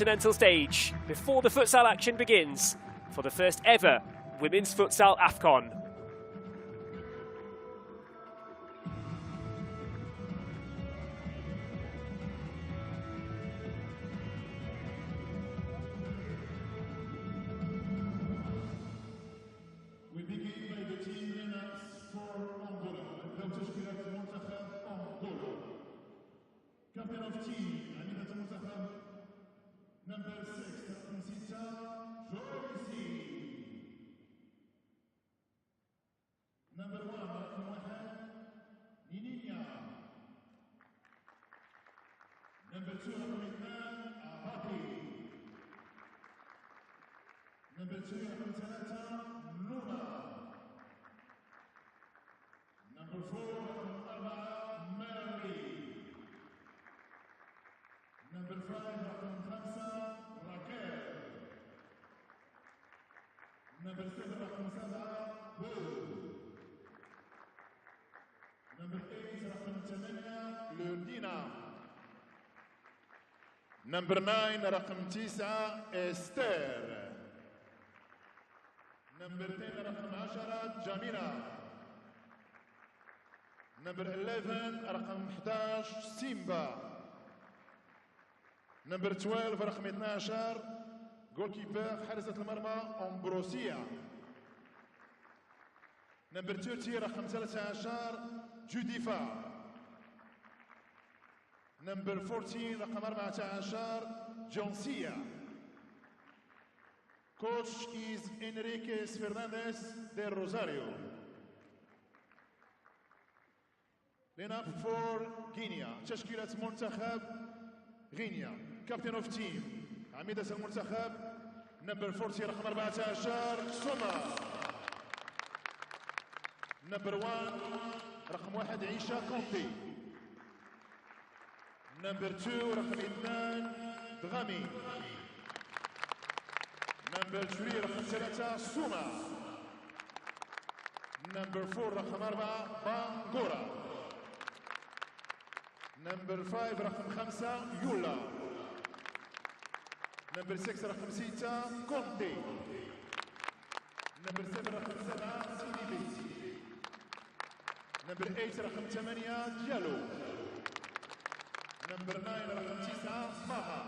continental stage before the futsal action begins for the first ever Women's Futsal AFCON. We begin by the team lineups for Angola. تشكيلة منتخب أنغولا. Captain of team أمينة المنتخب number 6 رقم 6 جويسي. number 1 رقم 1 نينيا. number 2 رقم 2 أهابي. number 2 رقم 3 نونا. number 4 رقم 4 ماري. number 5 رقم 5 راكيل. number 6 رقم 7 بول. number 8 رقم 8 لودينا. number 9 رقم 9 استير. number 10 رقم 10 جميلة. number 11 رقم 11 سيمبا. number 12 رقم 12 جول كيبر حارسة المرمى أمبروسيا. number 30 رقم 13 جوديفا. number 14 رقم 14 جونسيا. Coach is Enriquez Fernandez del Rosario. Lineup for Guinea. تشكيلة منتخب غينيا. Captain of team عميدة المنتخب number 40 رقم 14 سوما. number 1 رقم 1 عيشة كونتي. number 2 رقم 2 دغامي. number 3 رقم 3 سوما. number 4 رقم 4 بانغورا. number 5 رقم 5 يولا. number 6 رقم 6 كونتي. number 7 رقم 7 سيدي. number 8 رقم 8 ديالو. number 9 رقم 9 ماها.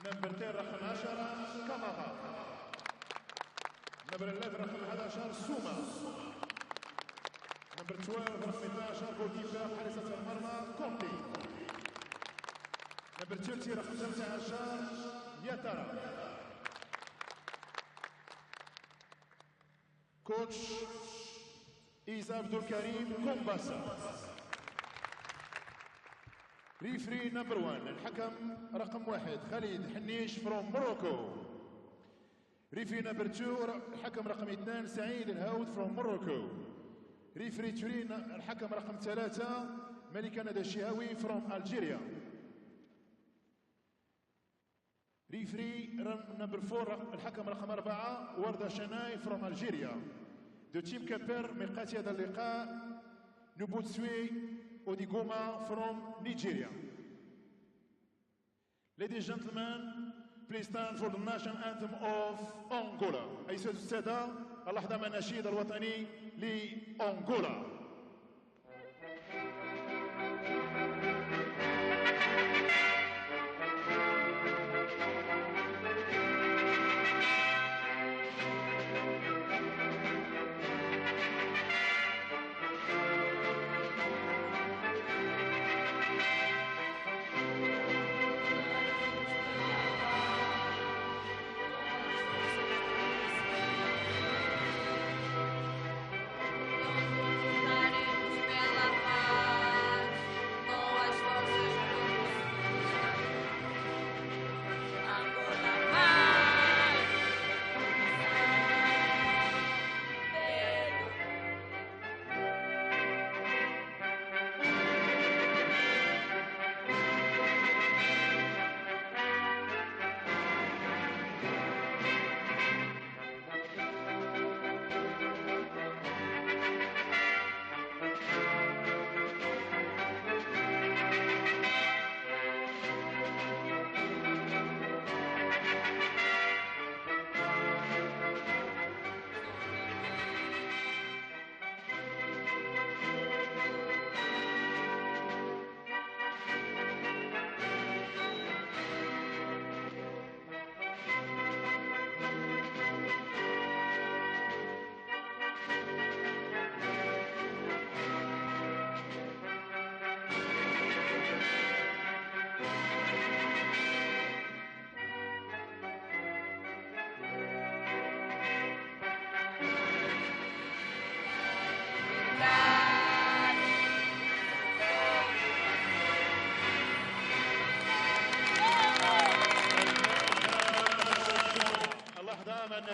number 10 رقم 10 كاماها. number 11 رقم 11 سوما. number 12 رقم 12 جول كيبر حارسة المرمى كونتي. number 30 رقم 13 ياتارا. coach is Abdul Karim Kombasa. referee number 1 الحكم رقم 1 خالد حنيش from Morocco. referee number 2 الحكم رقم 2 سعيد الهاود from Morocco. referee 3 الحكم رقم 3 ملكة ندى الشهاوي from Algeria. referee number 4 الحكم رقم 4 وردة شناي from Algeria. the team keeper ميقاتي هذا اللقاء نبوتسوي Odigoma from Nigeria. Ladies and gentlemen, please stand for the national anthem of Angola. أيها السادة اللحظة مع النشيد الوطني لأنغولا.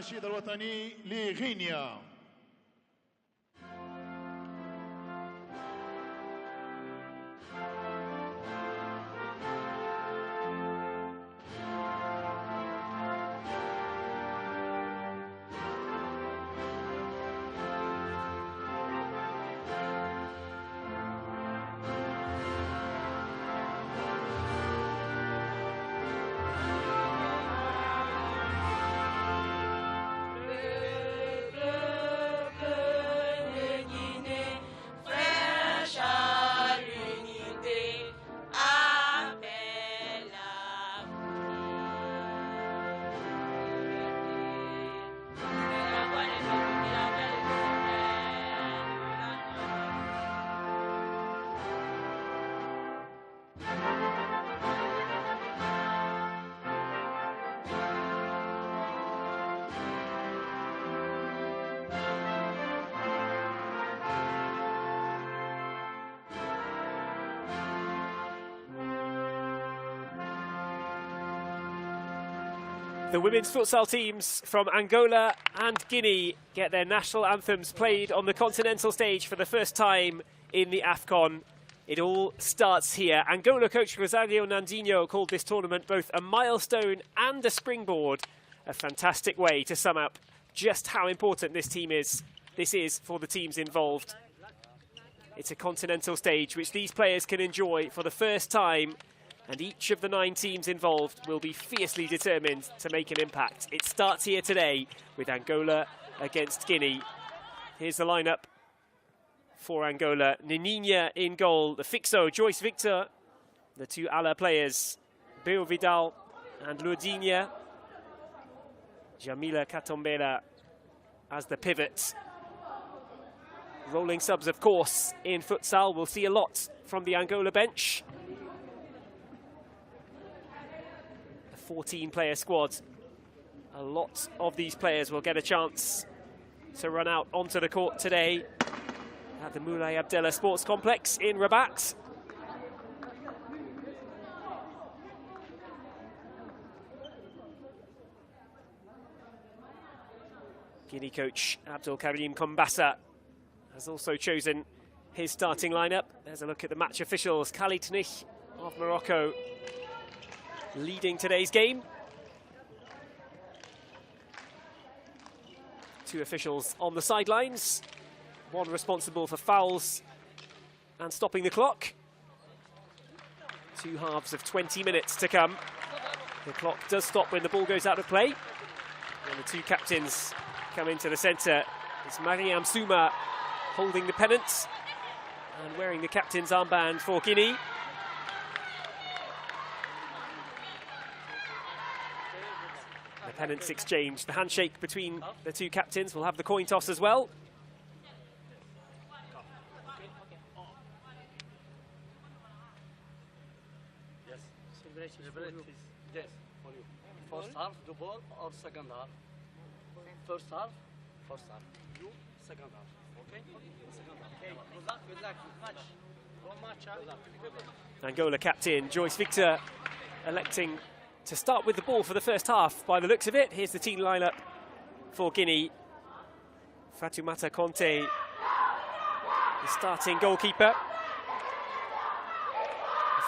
النشيد الوطني لغينيا. The women's futsal teams from Angola and Guinea get their national anthems played on the continental stage for the first time in the WAFCON. It all starts here. Angola coach Rosario Nandinho called this tournament both a milestone and a springboard. A fantastic way to sum up just how important this is for the teams involved. It's a continental stage which these players can enjoy for the first time, and each of the 9 teams involved will be fiercely determined to make an impact. It starts here today with Angola against Guinea. Here's the lineup for Angola. Nenina in goal, the fixo, Joyce Victor, the 2 Ala players, Beo Vidal and Lourdinha. Jamila Katombela as the pivot. Rolling subs, of course, in futsal. We'll see a lot from the Angola bench. 14-player squad. A lot of these players will get a chance to run out onto the court today at the Moulay Abdallah Sports Complex in Rabat. Guinea coach Abdul Karim Kombassa has also chosen his starting lineup. There's a look at the match officials. Khalid Nich of Morocco leading today's game. 2 officials on the sidelines, 1 responsible for fouls and stopping the clock. 2 halves of 20 minutes to come. The clock does stop when the ball goes out of play. And the 2 captains come into the centre. It's Mariam Souma holding the pennant and wearing the captain's armband for Guinea. The pennants exchange, the handshake between the 2 captains. We'll have the coin toss as well. Yes. Yes, for you. First half, the ball, or second half? First half, you, second half. Okay? Second half. Okay. Good luck. Match. Angola captain Joyce Victor electing to start with the ball for the first half by the looks of it. Here's the team lineup for Guinea. Fatoumata Conte, the starting goalkeeper.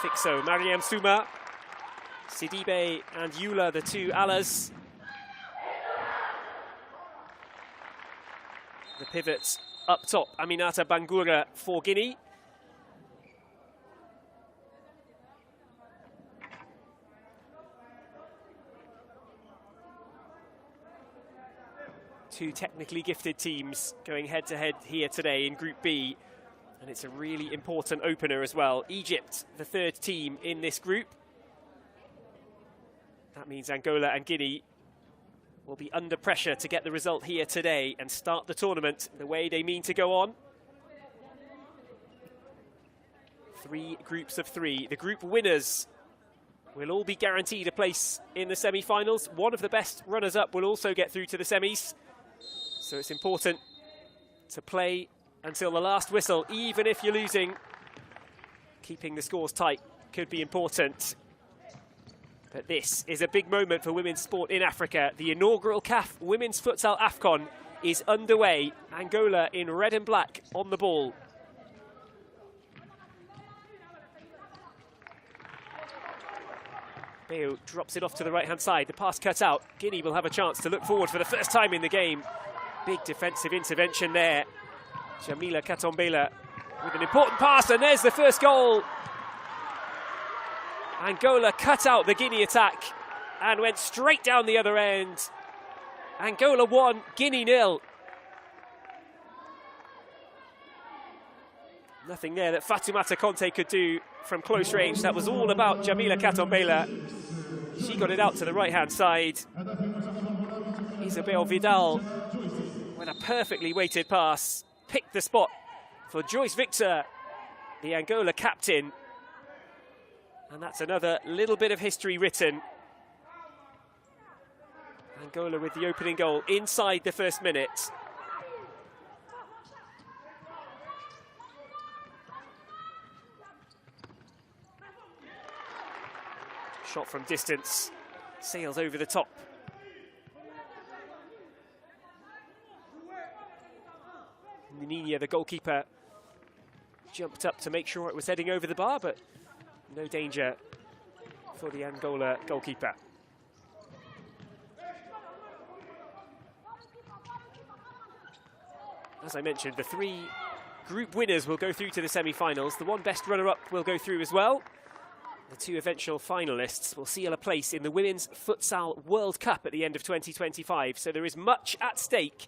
Fixo, Mariam Souma, Sidibe and Yula, the 2 Alas. The pivots up top, Aminata Bangura for Guinea. Two technically gifted teams going head-to-head here today in Group B. And it's a really important opener as well. Egypt, the 3rd team in this group. That means Angola and Guinea will be under pressure to get the result here today and start the tournament the way they mean to go on. 3 groups of 3. The group winners will all be guaranteed a place in the semi-finals. One of the best runners-up will also get through to the semis. So it's important to play until the last whistle, even if you're losing. Keeping the scores tight could be important. But this is a big moment for women's sport in Africa. The inaugural CAF Women's Futsal AFCON is underway. Angola in red and black on the ball. Bayo drops it off to the right-hand side. The pass cut out. Guinea will have a chance to look forward for the first time in the game. Big defensive intervention there. Jamila Katombela with an important pass, and there's the first goal. Angola cut out the Guinea attack and went straight down the other end. Angola 1, Guinea 0. Nothing there that Fatoumata Conte could do from close range. That was all about Jamila Katombela. She got it out to the right-hand side. Isabel Vidal, with a perfectly weighted pass, picked the spot for Joyce Victor, the Angola captain. And that's another little bit of history written. Angola with the opening goal inside the first minute. Shot from distance, sails over the top. Nininia, the goalkeeper, jumped up to make sure it was heading over the bar, but no danger for the Angola goalkeeper. As I mentioned, the 3 group winners will go through to the semi-finals. The 1 best runner-up will go through as well. The 2 eventual finalists will seal a place in the Women's Futsal World Cup at the end of 2025. So there is much at stake.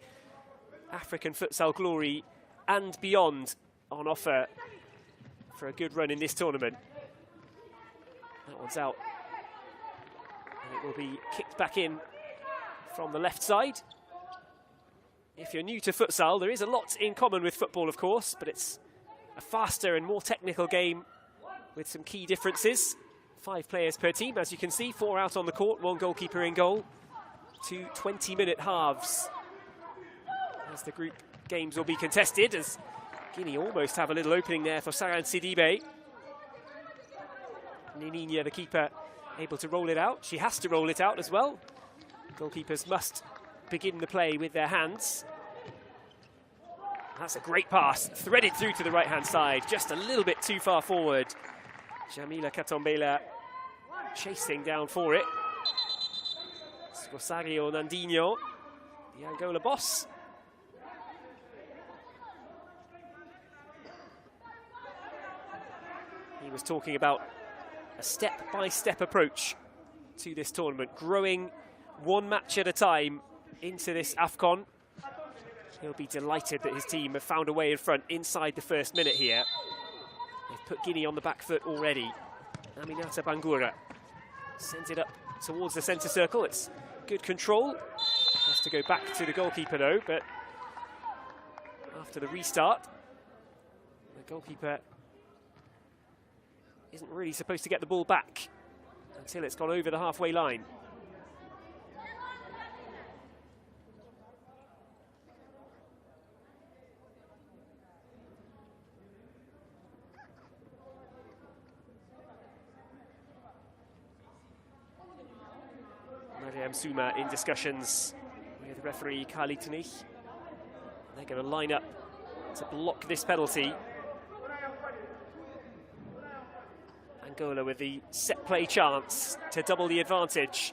African futsal glory and beyond on offer for a good run in this tournament. That one's out. And it will be kicked back in from the left side. If you're new to futsal, there is a lot in common with football, of course, but it's a faster and more technical game with some key differences. 5 players per team, as you can see, 4 out on the court, 1 goalkeeper in goal. 2 20-minute halves as the group games will be contested, as Guinea almost have a little opening there for Saran Sidibe. Nininia, the keeper, able to roll it out. She has to roll it out as well. Goalkeepers must begin the play with their hands. That's a great pass, threaded through to the right-hand side, just a little bit too far forward. Jamila Katombela chasing down for it. Scosario Nandinho, the Angola boss. He was talking about a step-by-step approach to this tournament, growing 1 match at a time into this AFCON. He'll be delighted that his team have found a way in front inside the first minute here. They've put Guinea on the back foot already. Aminata Bangura sends it up towards the centre circle. It's good control. Has to go back to the goalkeeper though, but after the restart, the goalkeeper isn't really supposed to get the ball back until it's gone over the halfway line. Mariam Souma in discussions with referee Kali Tunich. They're going to line up to block this penalty. Angola with the set play chance to double the advantage.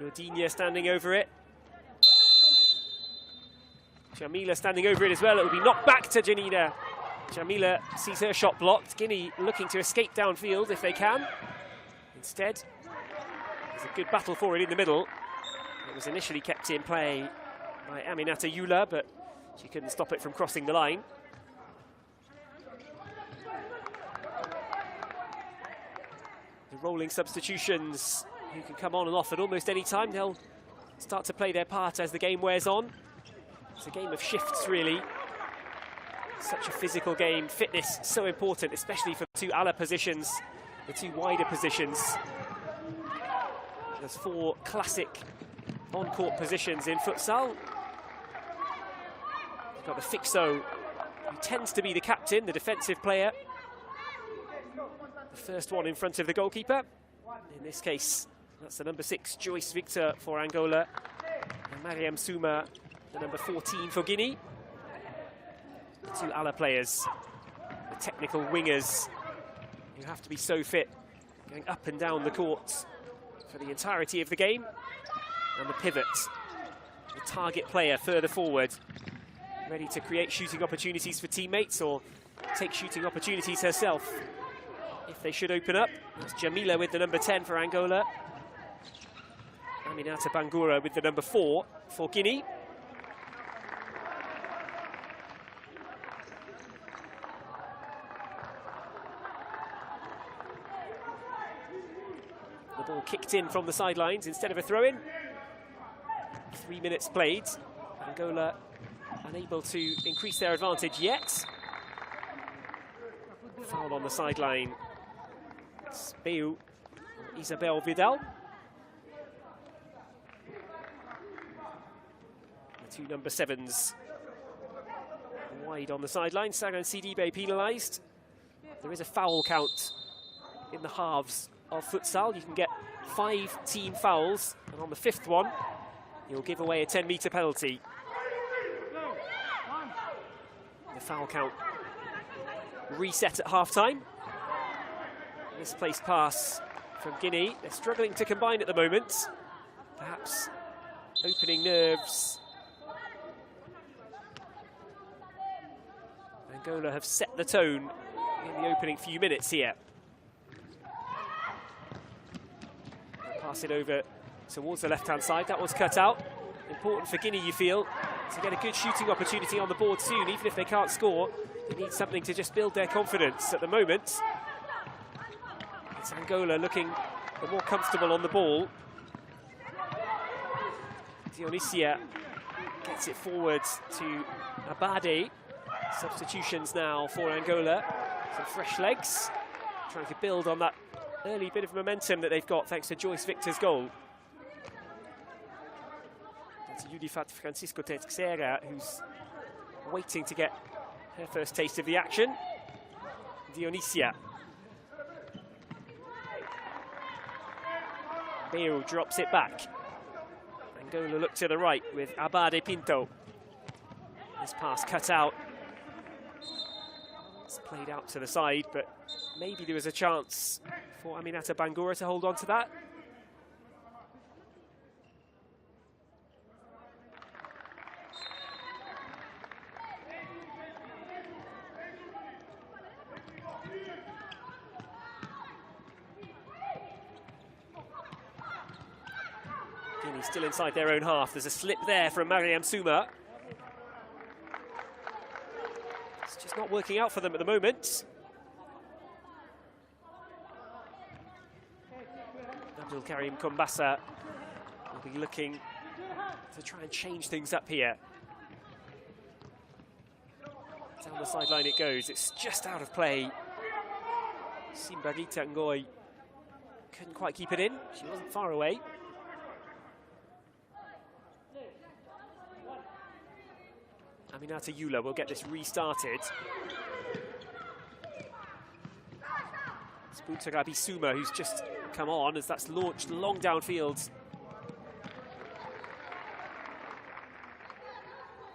Nordinha standing over it. Jamila standing over it as well. It will be knocked back to Janina. Jamila sees her shot blocked. Guinea looking to escape downfield if they can. Instead, there's a good battle for it in the middle. It was initially kept in play by Aminata Yula, but she couldn't stop it from crossing the line. The rolling substitutions, who can come on and off at almost any time, they'll start to play their part as the game wears on. It's a game of shifts, really. Such a physical game, fitness so important, especially for the 2 ala positions, the 2 wider positions. There's 4 classic on-court positions in futsal. You've got the fixo, who tends to be the captain, the defensive player. The first one in front of the goalkeeper. In this case, that's the number 6, Joyce Victor for Angola. And Mariam Souma, the number 14 for Guinea. The two Ala players, the technical wingers, who have to be so fit, going up and down the court for the entirety of the game. And the pivot, the target player further forward, ready to create shooting opportunities for teammates or take shooting opportunities herself if they should open up. That's Jamila with the number 10 for Angola. Aminata Bangura with the number 4 for Guinea. The ball kicked in from the sidelines instead of a throw-in. 3 minutes played. Angola unable to increase their advantage yet. Foul on the sideline. It's Peu, Isabel Vidal. The two number 7s wide on the sideline. Sagan Sidibe penalised. There is a foul count in the halves of futsal. You can get 5 team fouls, and on the 5th one, you'll give away a 10-metre penalty. The foul count reset at half-time. Misplaced pass from Guinea. They're struggling to combine at the moment. Perhaps opening nerves. Angola have set the tone in the opening few minutes here. They'll pass it over towards the left-hand side. That one's cut out. Important for Guinea, you feel, to get a good shooting opportunity on the board soon. Even if they can't score, they need something to just build their confidence. At the moment, it's Angola looking the more comfortable on the ball. Dionisia gets it forward to Abade. Substitutions now for Angola. Some fresh legs, trying to build on that early bit of momentum that they've got thanks to Joyce Victor's goal. It's Yudifat Francisco Teixeira who's waiting to get her first taste of the action. Dionisia. Peu drops it back. Angola look to the right with Abade Pinto. This pass cut out. It's played out to the side, but maybe there was a chance for Aminata Bangura to hold on to that. Guinea still inside their own half. There's a slip there from Mariam Souma. It's just not working out for them at the moment. Abdul Karim Kumbasa will be looking to try and change things up here. Down the sideline it goes. It's just out of play. Simbagita Ngoy couldn't quite keep it in. She wasn't far away. Aminata Yula will get this restarted. It's Buntagabi Souma who's just come on as that's launched long downfield.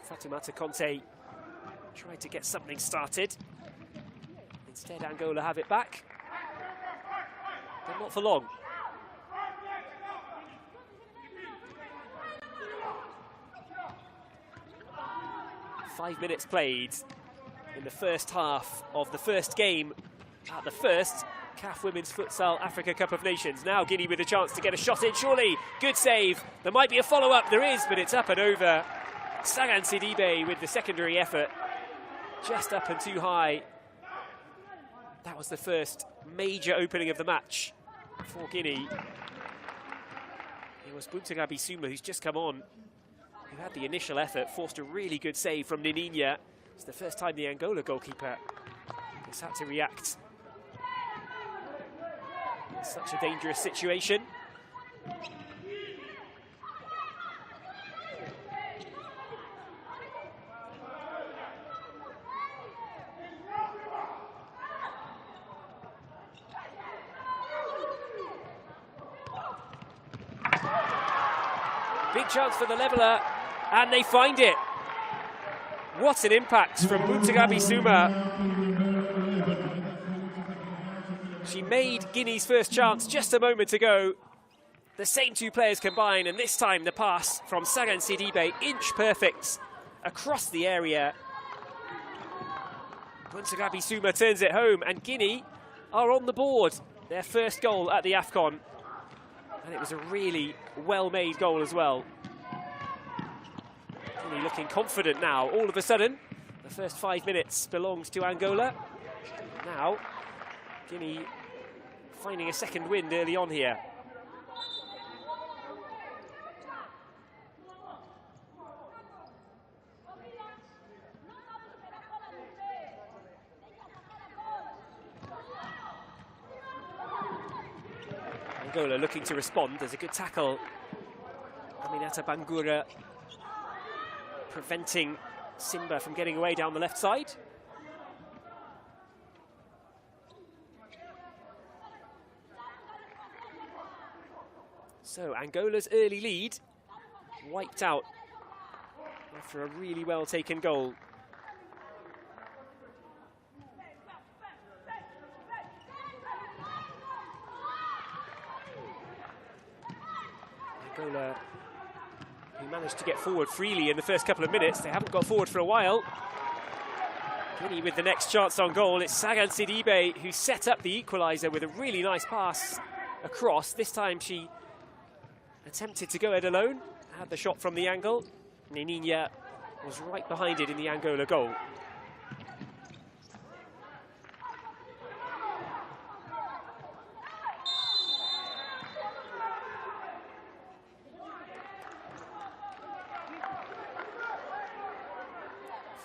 Fatumata Conte tried to get something started. Instead, Angola have it back, but not for long. Five minutes played in the first half of the first game at the first CAF Women's Futsal Africa Cup of Nations. Now Guinea with a chance to get a shot in, surely. Good save. There might be a follow-up. There is, but it's up and over. Sagan Sidibe with the secondary effort. Just up and too high. That was the first major opening of the match for Guinea. It was Buntagabi Souma who's just come on, who had the initial effort, forced a really good save from Nininya. It's the first time the Angola goalkeeper has had to react in such a dangerous situation. Big chance for the leveller, and they find it. What an impact from Muntagabi Suma. She made Guinea's first chance just a moment ago. The same two players combine, and this time the pass from Sagan Sidibe, inch perfect across the area. Muntagabi Suma turns it home, and Guinea are on the board. Their first goal at the AFCON. And it was a really well-made goal as well. Guinea looking confident now. All of a sudden, the first 5 minutes belongs to Angola. Now, Guinea finding a second wind early on here. Angola looking to respond. There's a good tackle. Aminata Bangura preventing Simba from getting away down the left side. So Angola's early lead wiped out after a really well taken goal. Angola, who managed to get forward freely in the first couple of minutes. They haven't got forward for a while. Guinea with the next chance on goal. It's Sagan Sidibe who set up the equaliser with a really nice pass across. This time she attempted to go it alone, had the shot from the angle. Nininya was right behind it in the Angola goal.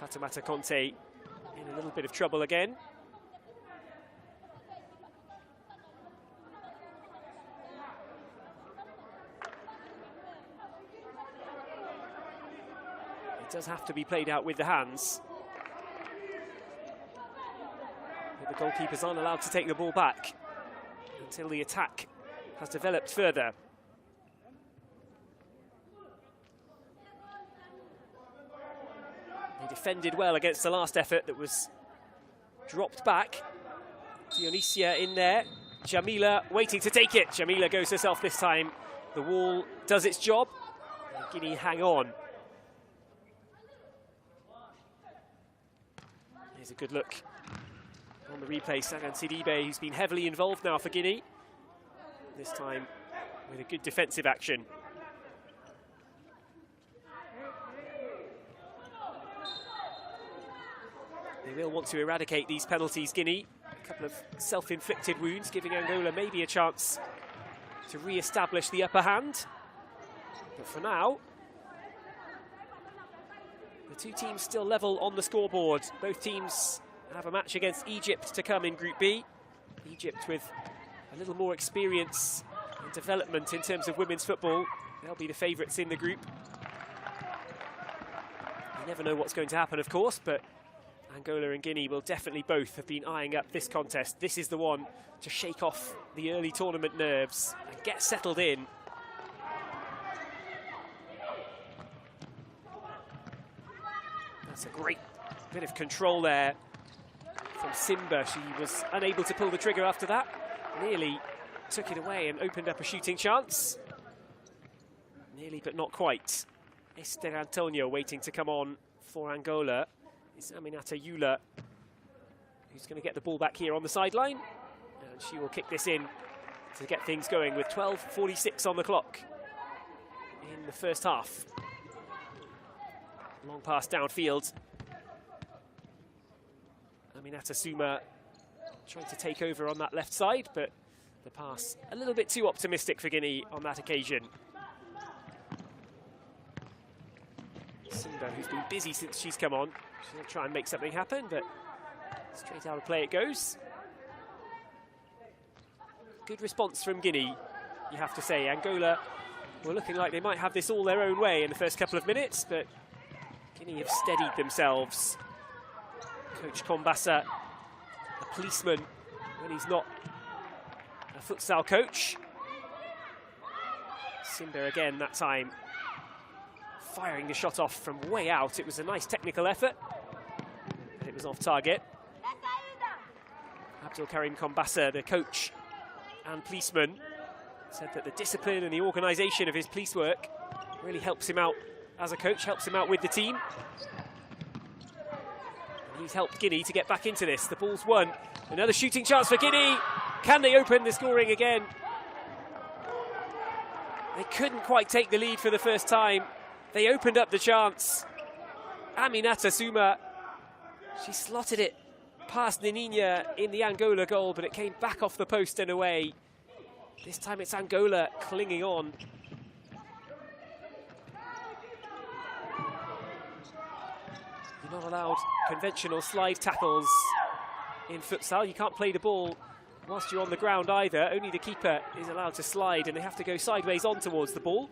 Fatoumata Conte in a little bit of trouble again. It does have to be played out with the hands. But the goalkeepers aren't allowed to take the ball back until the attack has developed further. They defended well against the last effort that was dropped back. Dionysia in there. Jamila waiting to take it. Jamila goes herself this time. The wall does its job. And Guinea hang on. Here's a good look on the replay. Sagan Sidibe, who's been heavily involved now for Guinea. This time with a good defensive action. They will want to eradicate these penalties, Guinea. A couple of self-inflicted wounds, giving Angola maybe a chance to re-establish the upper hand. But for now, the two teams still level on the scoreboard. Both teams have a match against Egypt to come in Group B. Egypt with a little more experience and development in terms of women's football. They'll be the favourites in the group. You never know what's going to happen, of course, but Angola and Guinea will definitely both have been eyeing up this contest. This is the one to shake off the early tournament nerves and get settled in. That's a great bit of control there from Simba. She was unable to pull the trigger after that. Nearly took it away and opened up a shooting chance. Nearly, but not quite. Esther Antonio waiting to come on for Angola. It's Aminata Yula who's going to get the ball back here on the sideline, and she will kick this in to get things going with 12:46 on the clock in the first half. Long pass downfield. Aminata Suma trying to take over on that left side, but the pass a little bit too optimistic for Guinea on that occasion. Simba, who's been busy since she's come on. She'll try and make something happen, but straight out of play it goes. Good response from Guinea, you have to say. Angola were looking like they might have this all their own way in the first couple of minutes, but Guinea have steadied themselves. Coach Kombassa, a policeman when he's not a futsal coach. Simba again that time firing the shot off from way out. It was a nice technical effort, but it was off target. Abdul Karim Kombassa, the coach and policeman, said that the discipline and the organisation of his police work really helps him out as a coach, helps him out with the team. And he's helped Guinea to get back into this. The ball's won. Another shooting chance for Guinea. Can they open the scoring again? They couldn't quite take the lead for the first time. They opened up the chance. Aminata Suma, she slotted it past Nininha in the Angola goal, but it came back off the post and away. This time it's Angola clinging on. You're not allowed conventional slide tackles in futsal. You can't play the ball whilst you're on the ground either. Only the keeper is allowed to slide, and they have to go sideways on towards the ball.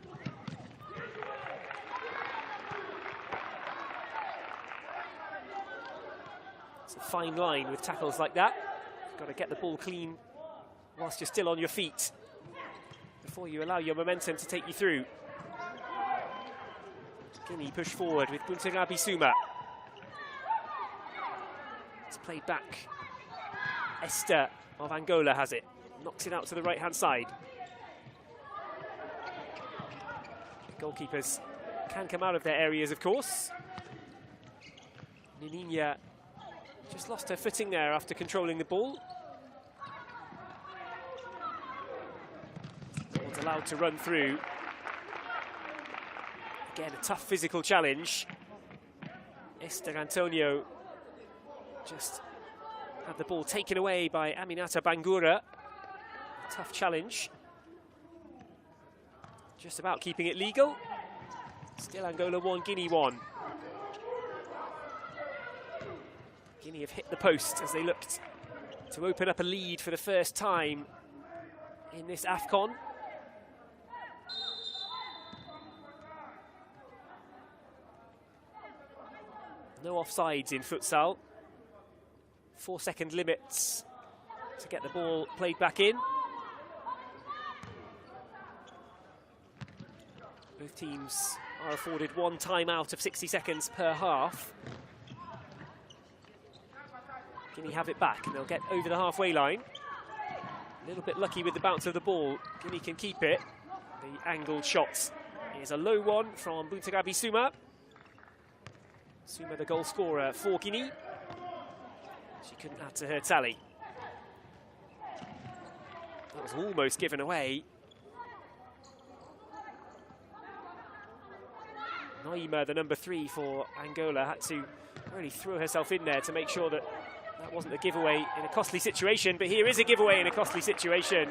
It's a fine line with tackles like that. You've got to get the ball clean whilst you're still on your feet before you allow your momentum to take you through. Guinea push forward with Buntegabi Suma. It's played back. Esther of Angola has it. Knocks it out to the right-hand side. The goalkeepers can come out of their areas, of course. Nininha just lost her footing there after controlling the ball. No one's allowed to run through. Again, a tough physical challenge. Esther Antonio just had the ball taken away by Aminata Bangura. Tough challenge. Just about keeping it legal. Still Angola 1, Guinea 1. Guinea have hit the post as they looked to open up a lead for the first time in this AFCON. No offsides in futsal. 4-second limits to get the ball played back in. Both teams are afforded one timeout of 60 seconds per half. Guinea have it back and they'll get over the halfway line. A little bit lucky with the bounce of the ball. Guinea can keep it. The angled shot is a low one from Buntegabi Suma. Suma the goal scorer for Guinea. She couldn't add to her tally. That was almost given away. Naima, the number 3 for Angola, had to really throw herself in there to make sure that that wasn't a giveaway in a costly situation, but here is a giveaway in a costly situation.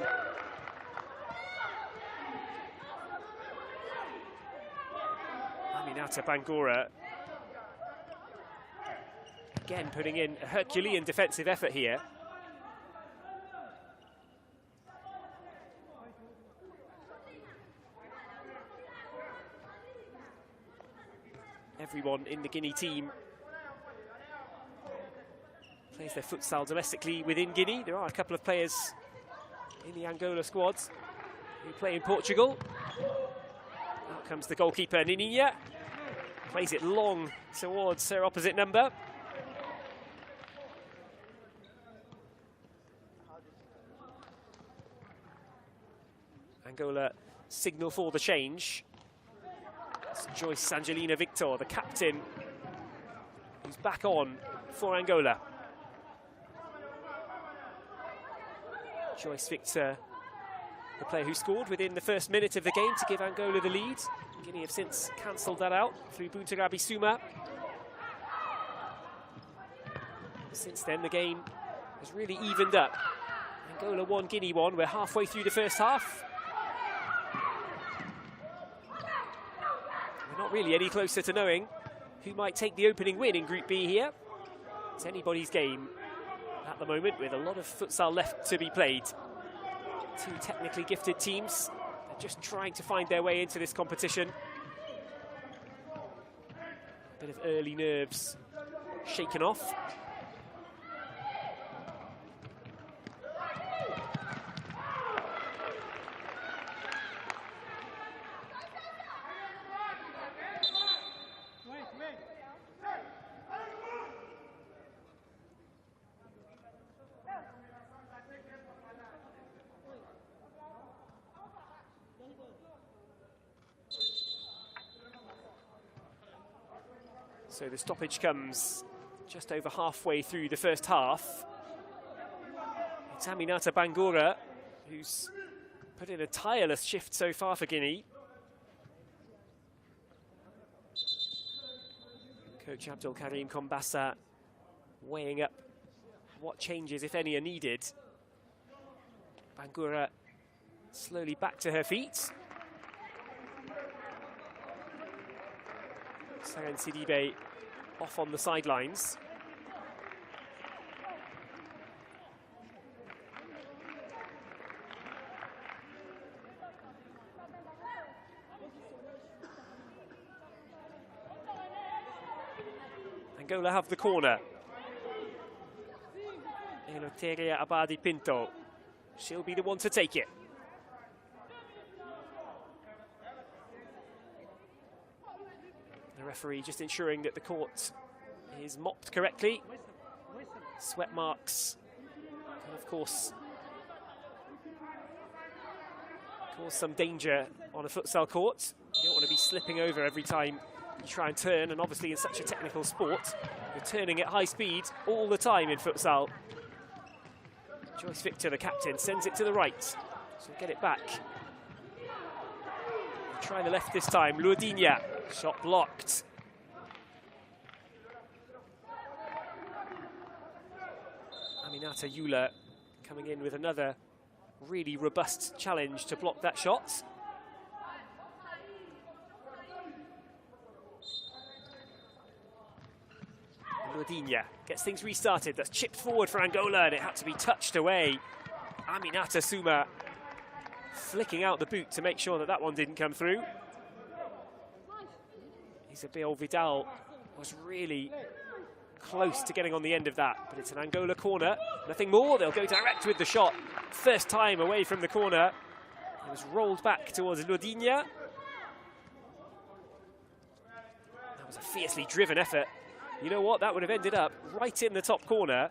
Aminata Bangura again putting in a Herculean defensive effort here. Everyone in the Guinea team plays their futsal domestically within Guinea. There are a couple of players in the Angola squads who play in Portugal. Out comes the goalkeeper, Nininha. Plays it long towards her opposite number. Angola signal for the change. It's Joyce Angelina Victor, the captain, who's back on for Angola. Joyce Victor, the player who scored within the first minute of the game to give Angola the lead. Guinea have since cancelled that out through Buntegabi Suma. Since then, the game has really evened up. Angola 1, Guinea 1. We're halfway through the first half. We're not really any closer to knowing who might take the opening win in Group B here. It's anybody's game at the moment, with a lot of futsal left to be played. Two technically gifted teams. They're just trying to find their way into this competition. A bit of early nerves shaken off. So the stoppage comes just over halfway through the first half. It's Aminata Bangura who's put in a tireless shift so far for Guinea. Coach Abdul Karim Kombassa weighing up what changes, if any, are needed. Bangura slowly back to her feet. Sagan Sidibe off on the sidelines. Angola have the corner. Eleuteria Abadi Pinto. She'll be the one to take it. The referee just ensuring that the court is mopped correctly. Sweat marks can, of course, cause some danger on a futsal court. You don't want to be slipping over every time you try and turn, and obviously in such a technical sport, you're turning at high speed all the time in futsal. Joyce Victor, the captain, sends it to the right, so get it back. Try the left this time, Lourdinia, shot blocked. Aminata Yula coming in with another really robust challenge to block that shot. Lourdinia gets things restarted. That's chipped forward for Angola, and it had to be touched away. Aminata Suma flicking out the boot to make sure that that one didn't come through. Isabel Vidal was really close to getting on the end of that, but it's an Angola corner. Nothing more. They'll go direct with the shot. First time away from the corner. It was rolled back towards Lourdinia. That was a fiercely driven effort. You know what? That would have ended up right in the top corner.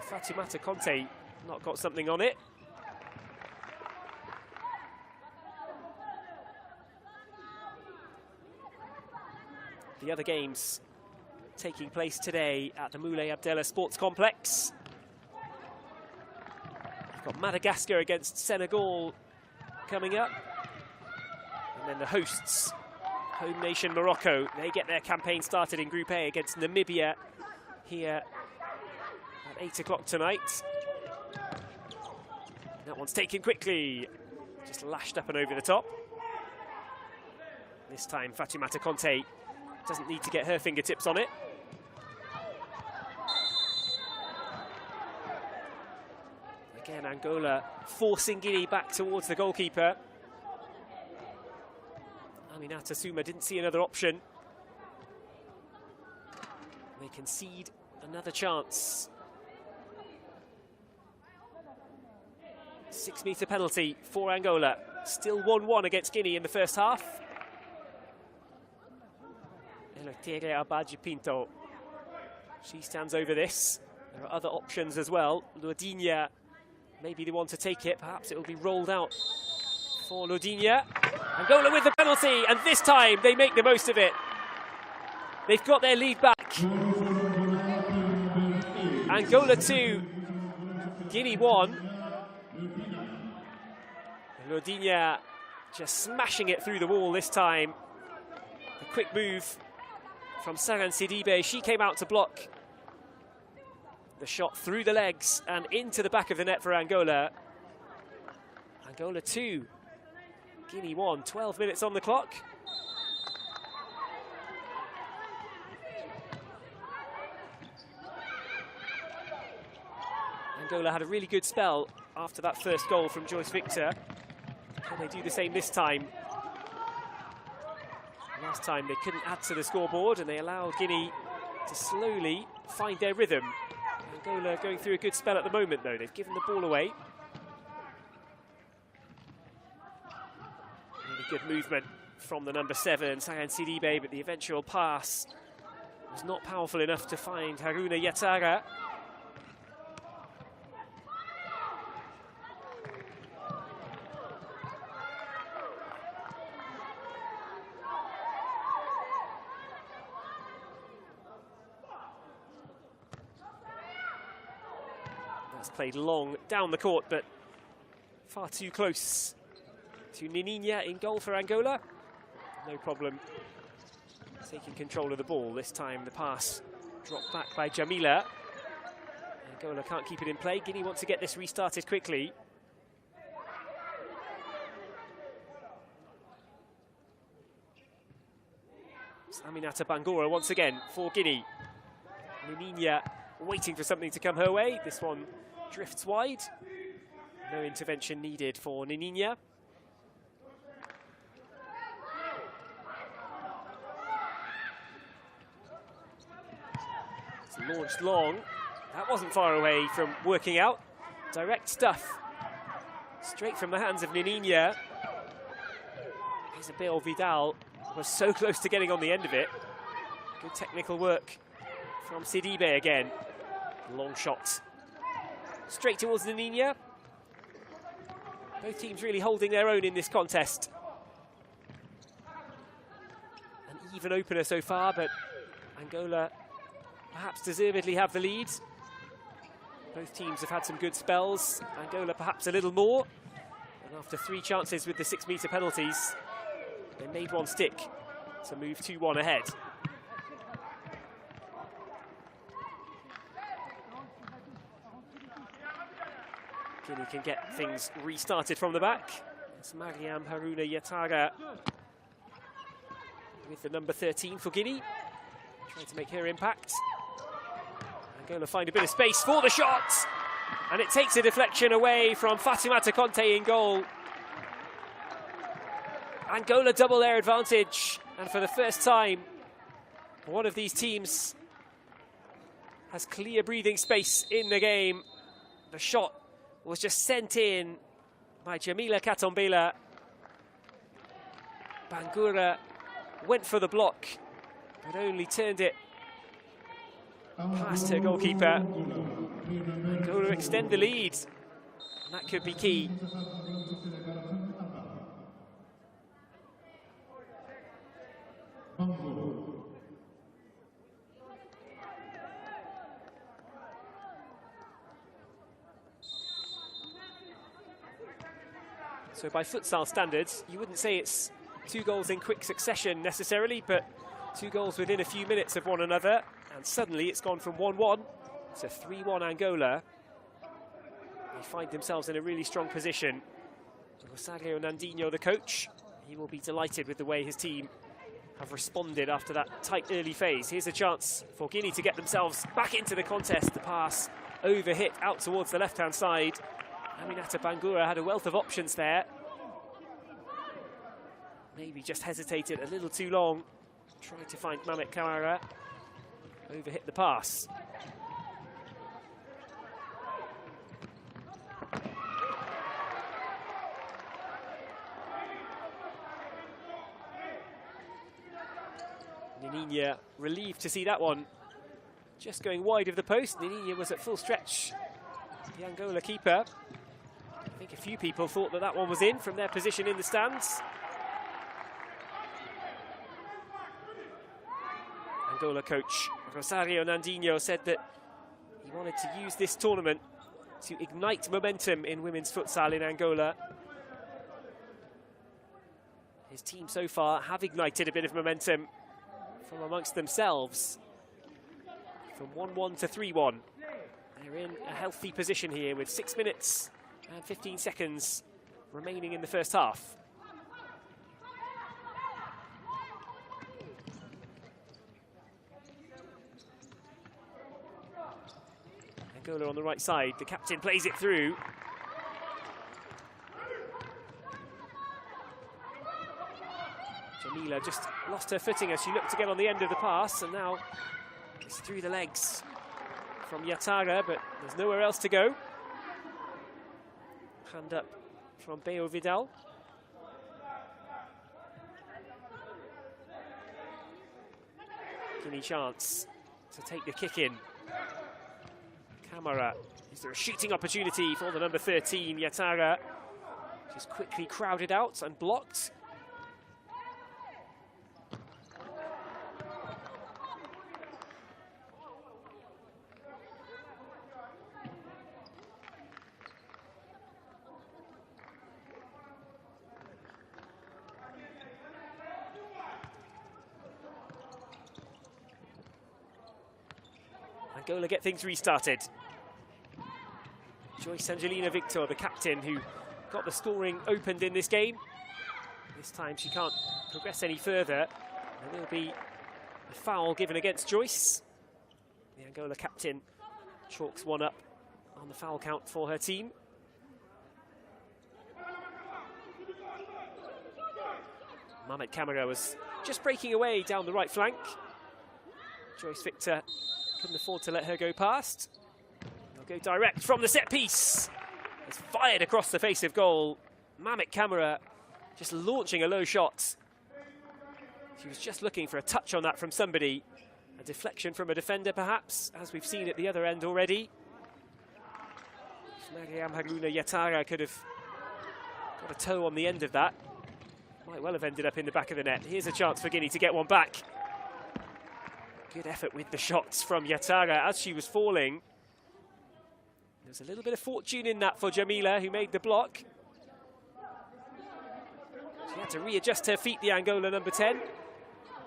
Fatoumata Conte not got something on it. The other games taking place today at the Moulay Abdellah Sports Complex. We've got Madagascar against Senegal coming up. And then the hosts, home nation Morocco, they get their campaign started in Group A against Namibia here at 8 o'clock tonight. That one's taken quickly, just lashed up and over the top. This time Fatoumata Conte doesn't need to get her fingertips on it. Again, Angola forcing Guinea back towards the goalkeeper. Aminata Suma didn't see another option. They concede another chance. 6-metre penalty for Angola. Still 1-1 against Guinea in the first half. Eleuteria Abadi Pinto. She stands over this. There are other options as well. Lourdinia may be the one to take it. Perhaps it will be rolled out for Lourdinia. Angola with the penalty, and this time they make the most of it. They've got their lead back. Angola 2, Guinea 1. Lourdinia just smashing it through the wall this time. A quick move from Sagan Sidibe. She came out to block the shot through the legs and into the back of the net for Angola. Angola 2, Guinea 1, 12 minutes on the clock. Angola had a really good spell after that first goal from Joyce Victor. Can they do the same this time? Last time they couldn't add to the scoreboard, and they allowed Guinea to slowly find their rhythm. Angola going through a good spell at the moment, though. They've given the ball away. Really good movement from the number 7, Sagan Sidibe, but the eventual pass was not powerful enough to find Haruna Yatara. It's played long down the court, but far too close to Nininha in goal for Angola. No problem taking control of the ball. This time the pass dropped back by Jamila. Angola can't keep it in play. Guinea wants to get this restarted quickly. Aminata Bangura once again for Guinea. Nininha waiting for something to come her way. This one drifts wide. No intervention needed for Nininha. It's launched long. That wasn't far away from working out. Direct stuff. Straight from the hands of Nininha. Isabel Vidal was so close to getting on the end of it. Good technical work from Sidibe again. Long shot. Straight towards Nininha. Both teams really holding their own in this contest. An even opener so far, but Angola perhaps deservedly have the lead. Both teams have had some good spells. Angola perhaps a little more. And after 3 chances with the 6-metre penalties, they made one stick to move 2-1 ahead. Guinea can get things restarted from the back. It's Mariam Haruna Yataga with the number 13 for Guinea, trying to make her impact. Angola find a bit of space for the shot, and it takes a deflection away from Fatimata Conte in goal. Angola double their advantage, and for the first time, one of these teams has clear breathing space in the game. The shot was just sent in by Jamila Katombela. Bangura went for the block, but only turned it past her goalkeeper. Angola extend the lead, and that could be key. So by futsal standards, you wouldn't say it's 2 goals in quick succession necessarily, but 2 goals within a few minutes of one another, and suddenly it's gone from 1-1 to 3-1 Angola. They find themselves in a really strong position. Rosario Nandinho, the coach, he will be delighted with the way his team have responded after that tight early phase. Here's a chance for Guinea to get themselves back into the contest. The pass overhit out towards the left-hand side. Aminata Bangura had a wealth of options there. Maybe just hesitated a little too long. Tried to find Mamet Kamara. Overhit the pass. Nininha relieved to see that one just going wide of the post. Nininha was at full stretch, the Angola keeper. I think a few people thought that that one was in from their position in the stands. Angola coach Rosario Nandinho said that he wanted to use this tournament to ignite momentum in women's futsal in Angola. His team so far have ignited a bit of momentum from amongst themselves. From 1-1 to 3-1. They're in a healthy position here with 6 minutes and 15 seconds remaining in the first half. Angola on the right side, the captain plays it through. Jamila just lost her footing as she looked to get on the end of the pass, and now it's through the legs from Yataga, but there's nowhere else to go. Hand up from Beo Vidal. Guinea chance to take the kick in. Kamara, is there a shooting opportunity for the number 13, Yataga? Just quickly crowded out and blocked. Angola get things restarted. Joyce Angelina Victor, the captain, who got the scoring opened in this game. This time she can't progress any further. There will be a foul given against Joyce. The Angola captain chalks one up on the foul count for her team. Mohamed Camara was just breaking away down the right flank. Joyce Victor couldn't afford to let her go past. They'll go direct from the set piece. It's fired across the face of goal. Mohamed Camara just launching a low shot. She was just looking for a touch on that from somebody. A deflection from a defender, perhaps, as we've seen at the other end already. Mariam Haruna Yatara could have got a toe on the end of that. Might well have ended up in the back of the net. Here's a chance for Guinea to get one back. Good effort with the shots from Yatara as she was falling. There was a little bit of fortune in that for Jamila, who made the block. She had to readjust her feet, the Angola number 10.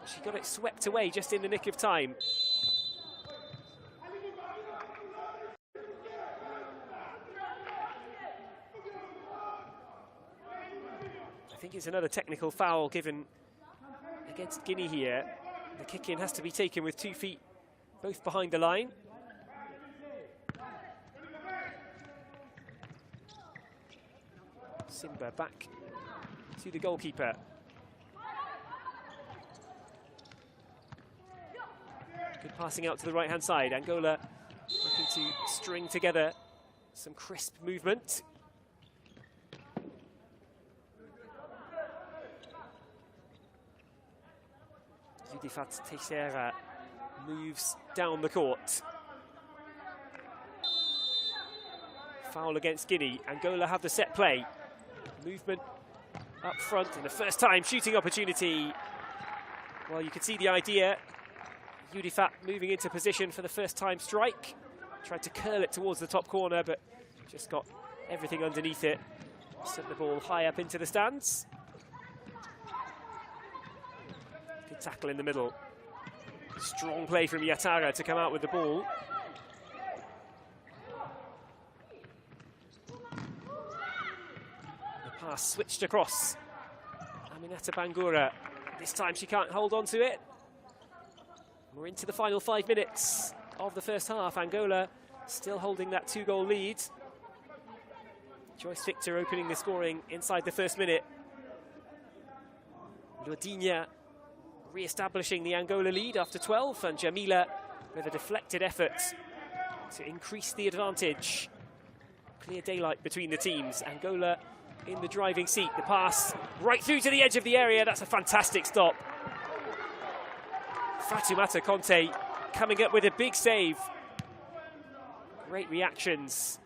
She got it swept away just in the nick of time. I think it's another technical foul given against Guinea here. The kick-in has to be taken with 2 feet both behind the line. Simba back to the goalkeeper. Good passing out to the right-hand side. Angola looking to string together some crisp movement. Yudifat Teixeira moves down the court. Foul against Guinea. Angola have the set play. Movement up front, and the first time shooting opportunity. Well, you can see the idea. Yudifat moving into position for the first time strike. Tried to curl it towards the top corner, but just got everything underneath it. Sent the ball high up into the stands. Good tackle in the middle. Strong play from Yatara to come out with the ball. The pass switched across. Aminata Bangura. This time she can't hold on to it. We're into the final 5 minutes of the first half. Angola still holding that 2-goal lead. Joyce Victor opening the scoring inside the first minute. Lodinha re-establishing the Angola lead after 12, and Jamila with a deflected effort to increase the advantage. Clear daylight between the teams. Angola in the driving seat. The pass right through to the edge of the area. That's a fantastic stop. Fatoumata Conte coming up with a big save. Great reactions.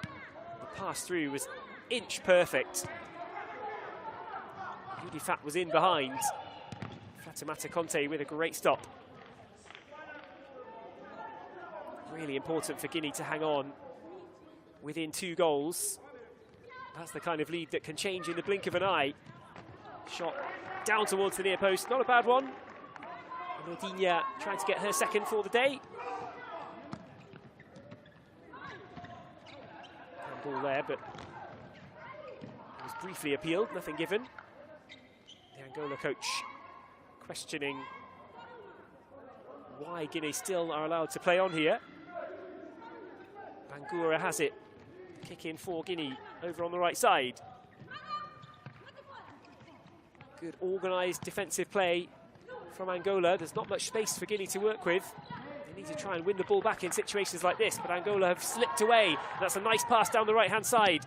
The pass through was inch perfect. Yudifat was in behind. Fatoumata Conte with a great stop. Really important for Guinea to hang on within 2 goals. That's the kind of lead that can change in the blink of an eye. Shot down towards the near post, not a bad one. Lodinha trying to get her second for the day. Ball there, but it was briefly appealed, nothing given. The Angola coach questioning why Guinea still are allowed to play on here. Bangura has it. Kick in for Guinea over on the right side. Good organised defensive play from Angola. There's not much space for Guinea to work with. They need to try and win the ball back in situations like this, but Angola have slipped away. That's a nice pass down the right-hand side.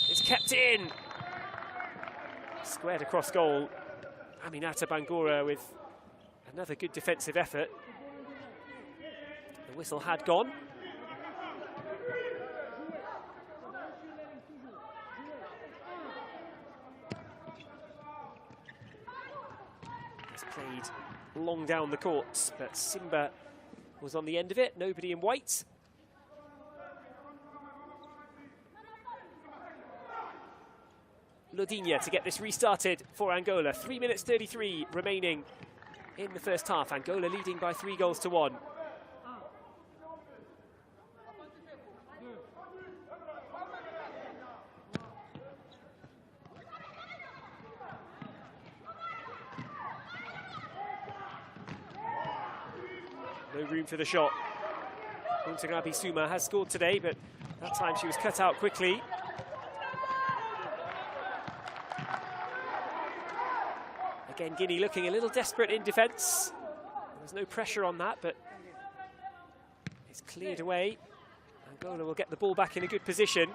It's kept in. Squared across goal. Aminata Bangura with another good defensive effort. The whistle had gone. It's played long down the court, but Simba was on the end of it. Nobody in white. Lodinha to get this restarted for Angola. 3 minutes 33 remaining in the first half. Angola leading by 3 goals to 1. No room for the shot. Muntagabi Suma has scored today, but that time she was cut out quickly. Again, Guinea looking a little desperate in defence. There's no pressure on that, but it's cleared away. Angola will get the ball back in a good position.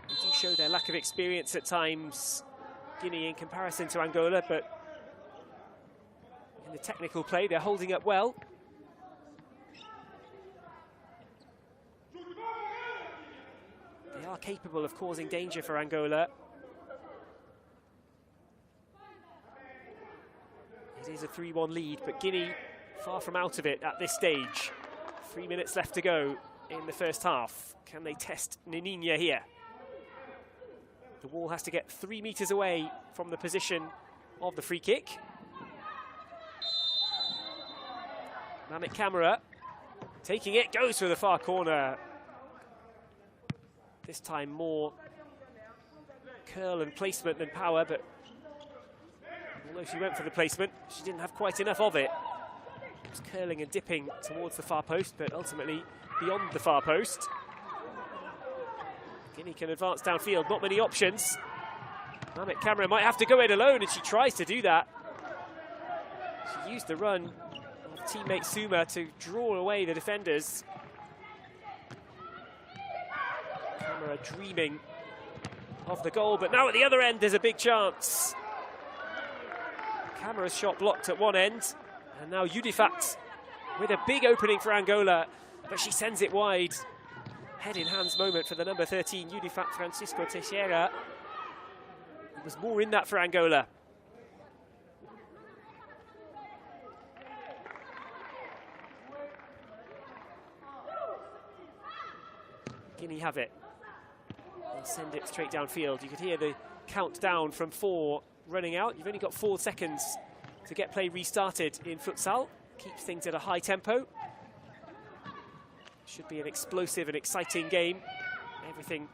They do show their lack of experience at times, Guinea, in comparison to Angola, but in the technical play, they're holding up well. They are capable of causing danger for Angola. It is a 3-1 lead, but Guinea far from out of it at this stage. 3 minutes left to go in the first half. Can they test Nininya here? The wall has to get 3 meters away from the position of the free kick. Mamit Camera taking it, goes for the far corner. This time more curl and placement than power, but although she went for the placement, she didn't have quite enough of it. It was curling and dipping towards the far post, but ultimately beyond the far post. Guinea can advance downfield, not many options. Mamit Camera might have to go it alone, and she tries to do that. She used the run of teammate Suma to draw away the defenders. Camera dreaming of the goal, but now at the other end there's a big chance. Camera's shot blocked at one end, and now Udifat with a big opening for Angola, but she sends it wide. Head in hands moment for the number 13, Udifat Francisco Teixeira. There was more in that for Angola. Guinea have it. They'll send it straight downfield. You could hear the countdown from 4 running out. You've only got 4 seconds to get play restarted in futsal. Keeps things at a high tempo. Should be an explosive and exciting game. Everything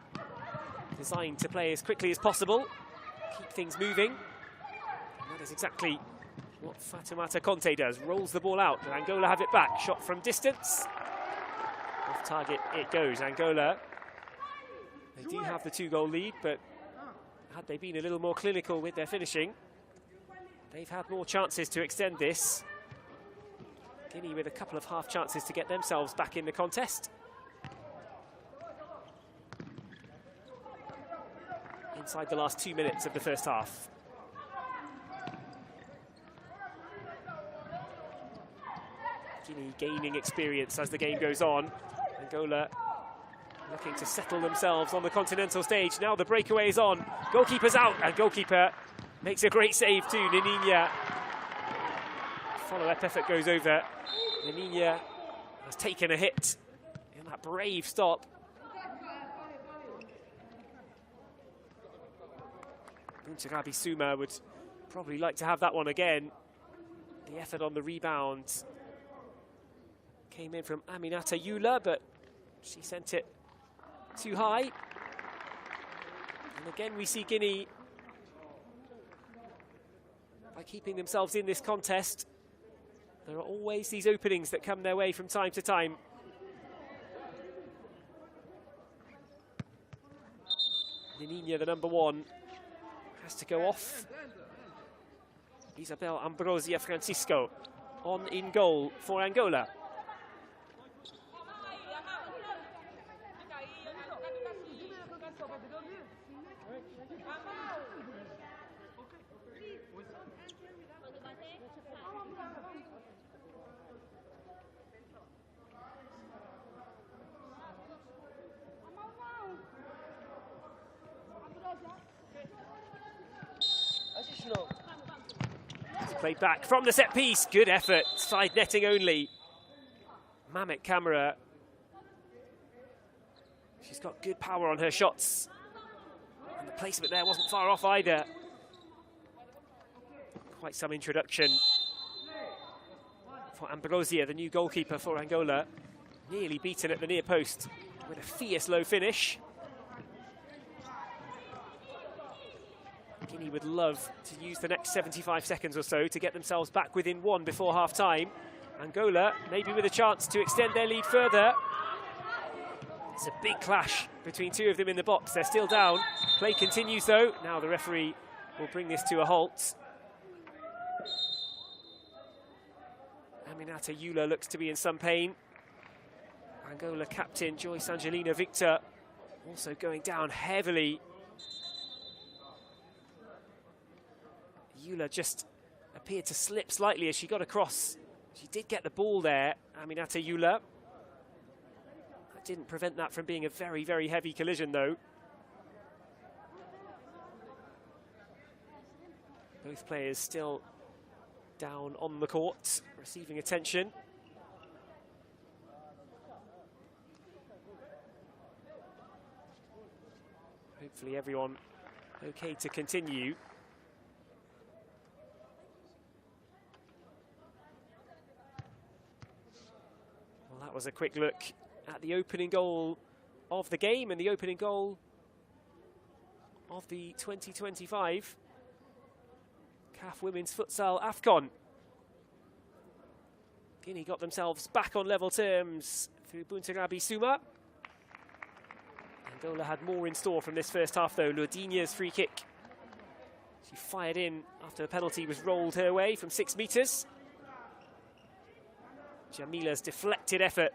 designed to play as quickly as possible. Keep things moving. And that is exactly what Fatoumata Conte does. Rolls the ball out, and Angola have it back. Shot from distance. Off target it goes. Angola, they do have the 2-goal lead, but had they been a little more clinical with their finishing, they've had more chances to extend this. Guinea with a couple of half chances to get themselves back in the contest. Inside the last 2 minutes of the first half. Guinea gaining experience as the game goes on. Angola looking to settle themselves on the continental stage. Now the breakaway is on. Goalkeeper's out, and goalkeeper makes a great save too. Nininya. Follow-up effort goes over. Nininya has taken a hit in that brave stop. Muntagabi Suma would probably like to have that one again. The effort on the rebound came in from Aminata Eula, but she sent it too high. And again we see Guinea, by keeping themselves in this contest, there are always these openings that come their way from time to time. Nininya, the number 1, has to go off. Isabel Ambrosia Francisco on in goal for Angola. Played back from the set piece. Good effort. Side netting only. Mamit Camera. She's got good power on her shots. And the placement there wasn't far off either. Quite some introduction for Ambrosia, the new goalkeeper for Angola. Nearly beaten at the near post with a fierce low finish. Guinea would love to use the next 75 seconds or so to get themselves back within one before half-time. Angola maybe with a chance to extend their lead further. It's a big clash between two of them in the box. They're still down. Play continues though. Now the referee will bring this to a halt. Aminata Eula looks to be in some pain. Angola captain Joyce Angelina Victor also going down heavily. Eula just appeared to slip slightly as she got across. She did get the ball there, Aminata Eula. That didn't prevent that from being a very, very heavy collision though. Both players still down on the court, receiving attention. Hopefully everyone okay to continue. Well, that was a quick look at the opening goal of the game and the opening goal of the 2025 CAF Women's Futsal AFCON. Guinea got themselves back on level terms through Bunterabi Suma. Angola had more in store from this first half though. Lourdinha's free kick. She fired in after the penalty was rolled her way from 6 metres. Jamila's deflected effort,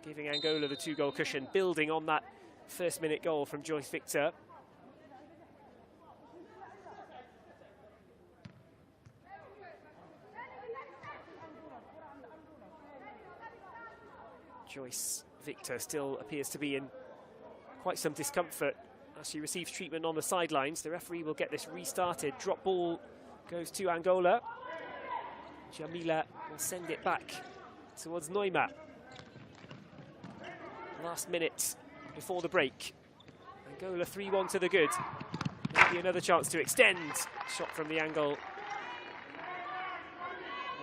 giving Angola the 2-goal cushion, building on that first-minute goal from Joyce Victor. Joyce Victor still appears to be in quite some discomfort as she receives treatment on the sidelines. The referee will get this restarted. Drop ball goes to Angola. Jamila will send it back towards Neuma. Last minute before the break. Angola 3-1 to the good. Maybe another chance to extend. Shot from the angle.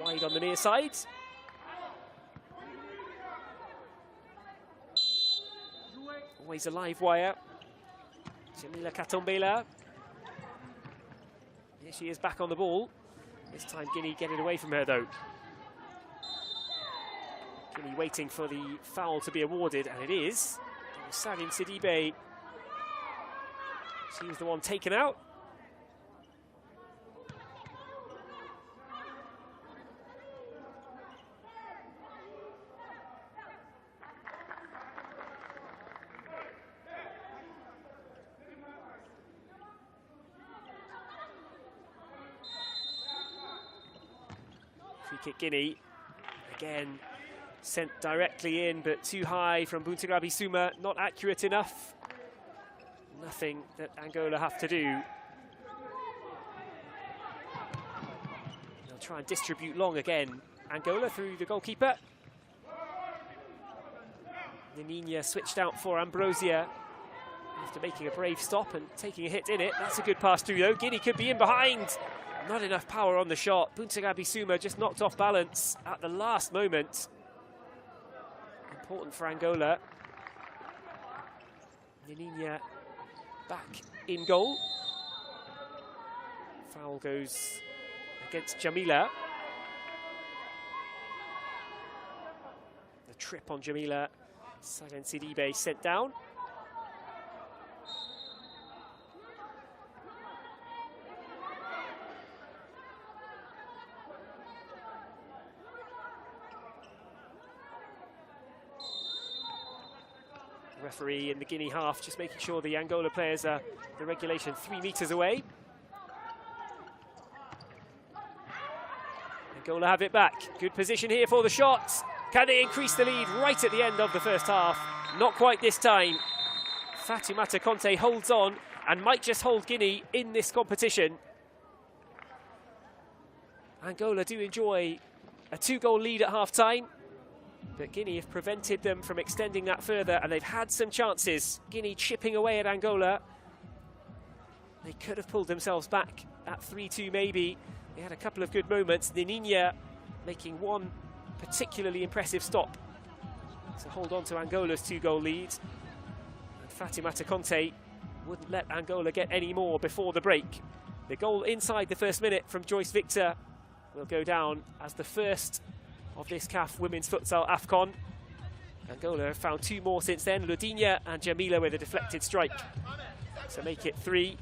Wide on the near side. Always a live wire. Jamila Katombela. Here she is back on the ball. This time Guinea getting away from her though. Guinea waiting for the foul to be awarded, and it is. Sarin Sidibe. She was the one taken out. Free kick Guinea. Again, sent directly in, but too high from Bunterabi Suma. Not accurate enough. Nothing that Angola have to do. They'll try and distribute long again. Angola through the goalkeeper. Nenina switched out for Ambrosia after making a brave stop and taking a hit in it. That's a good pass through though. Guinea could be in behind. Not enough power on the shot. Bunterabi Suma just knocked off balance at the last moment. Important for Angola. Nenina back in goal. Foul goes against Jamila. The trip on Jamila. Sagan Sidibe sent down. Referee in the Guinea half just making sure the Angola players are the regulation 3 metres away. Angola have it back. Good position here for the shots. Can they increase the lead right at the end of the first half? Not quite this time. Fatoumata Conte holds on and might just hold Guinea in this competition. Angola do enjoy a 2-goal lead at half-time. But Guinea have prevented them from extending that further, and they've had some chances. Guinea chipping away at Angola. They could have pulled themselves back at 3-2 maybe. They had a couple of good moments. Nenina making one particularly impressive stop to hold on to Angola's 2-goal lead. And Fatimata Conte wouldn't let Angola get any more before the break. The goal inside the first minute from Joyce Victor will go down as the first of this CAF Women's Futsal AFCON. Angola have found 2 more since then, Ludinia and Jamila with a deflected strike to make it 3.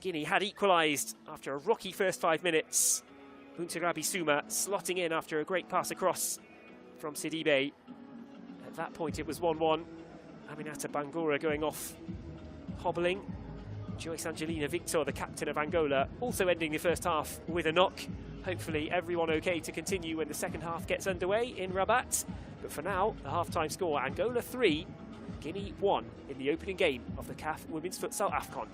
Guinea had equalised after a rocky first 5 minutes. Buntarabi Suma slotting in after a great pass across from Sidibe. At that point it was 1-1. Aminata Bangura going off hobbling. Joyce Angelina Victor, the captain of Angola, also ending the first half with a knock. Hopefully everyone okay to continue when the second half gets underway in Rabat. But for now, the half-time score, Angola 3, Guinea 1 in the opening game of the CAF Women's Futsal AFCON.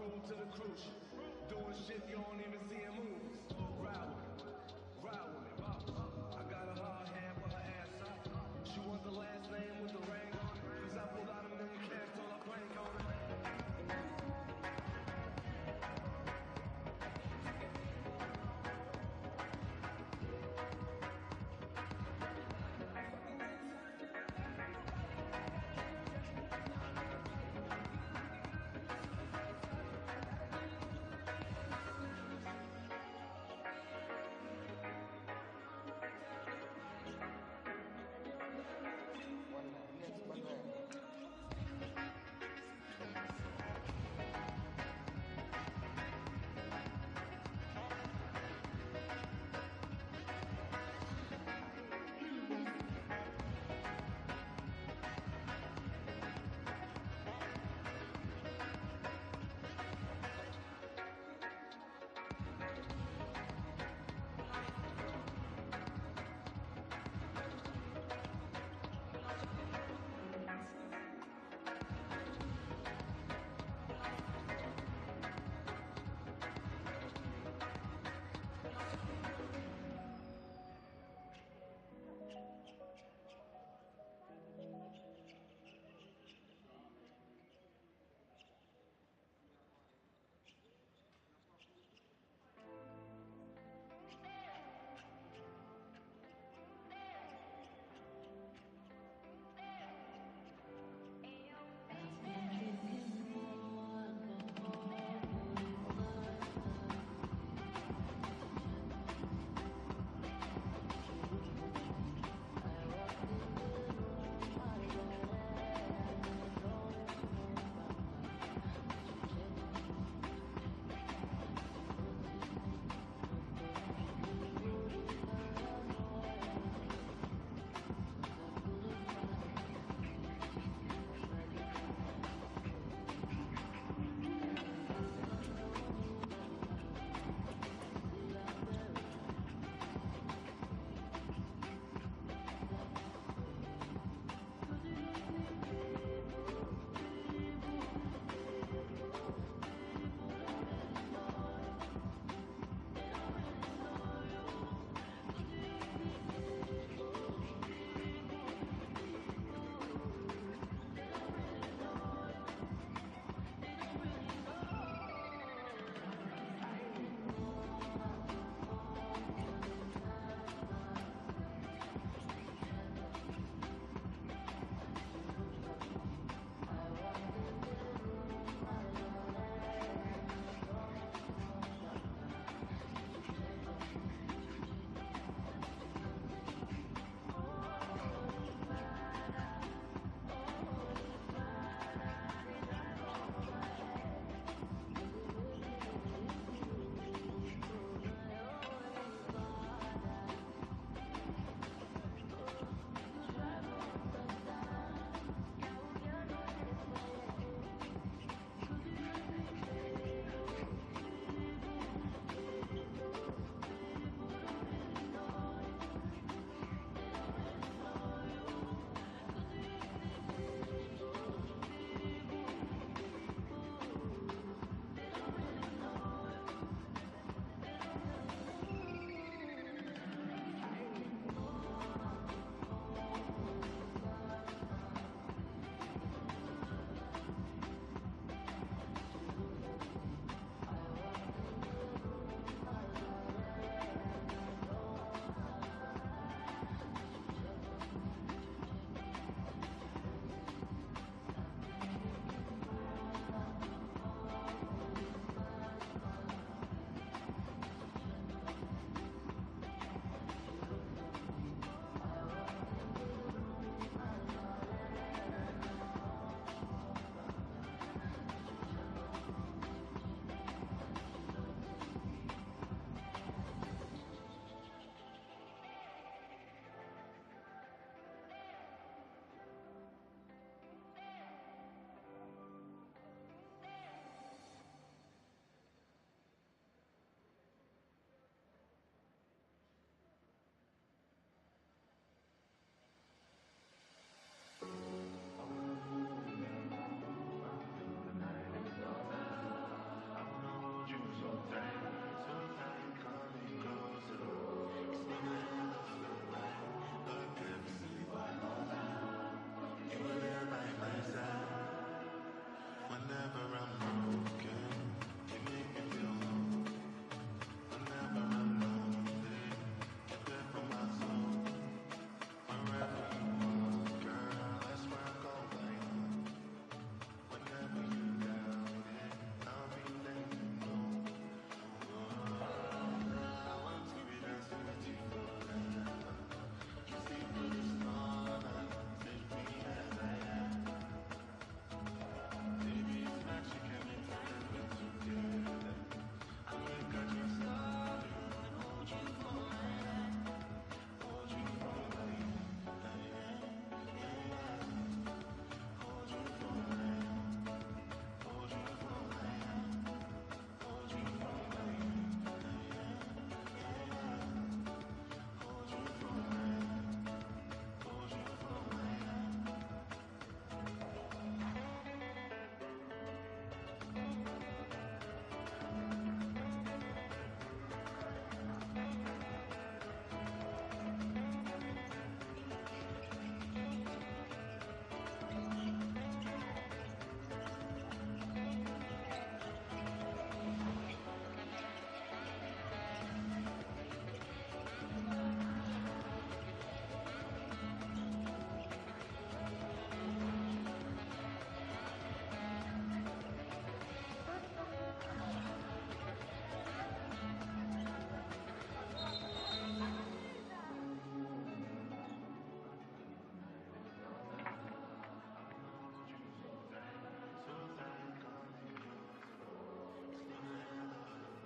crew to the cruise. Doing shit you don't even see in movies. Ride with me, boss. I got a hard hand for her ass out. She wants the last name with the ring on it. Cause I pulled out a million cash till I plank on it.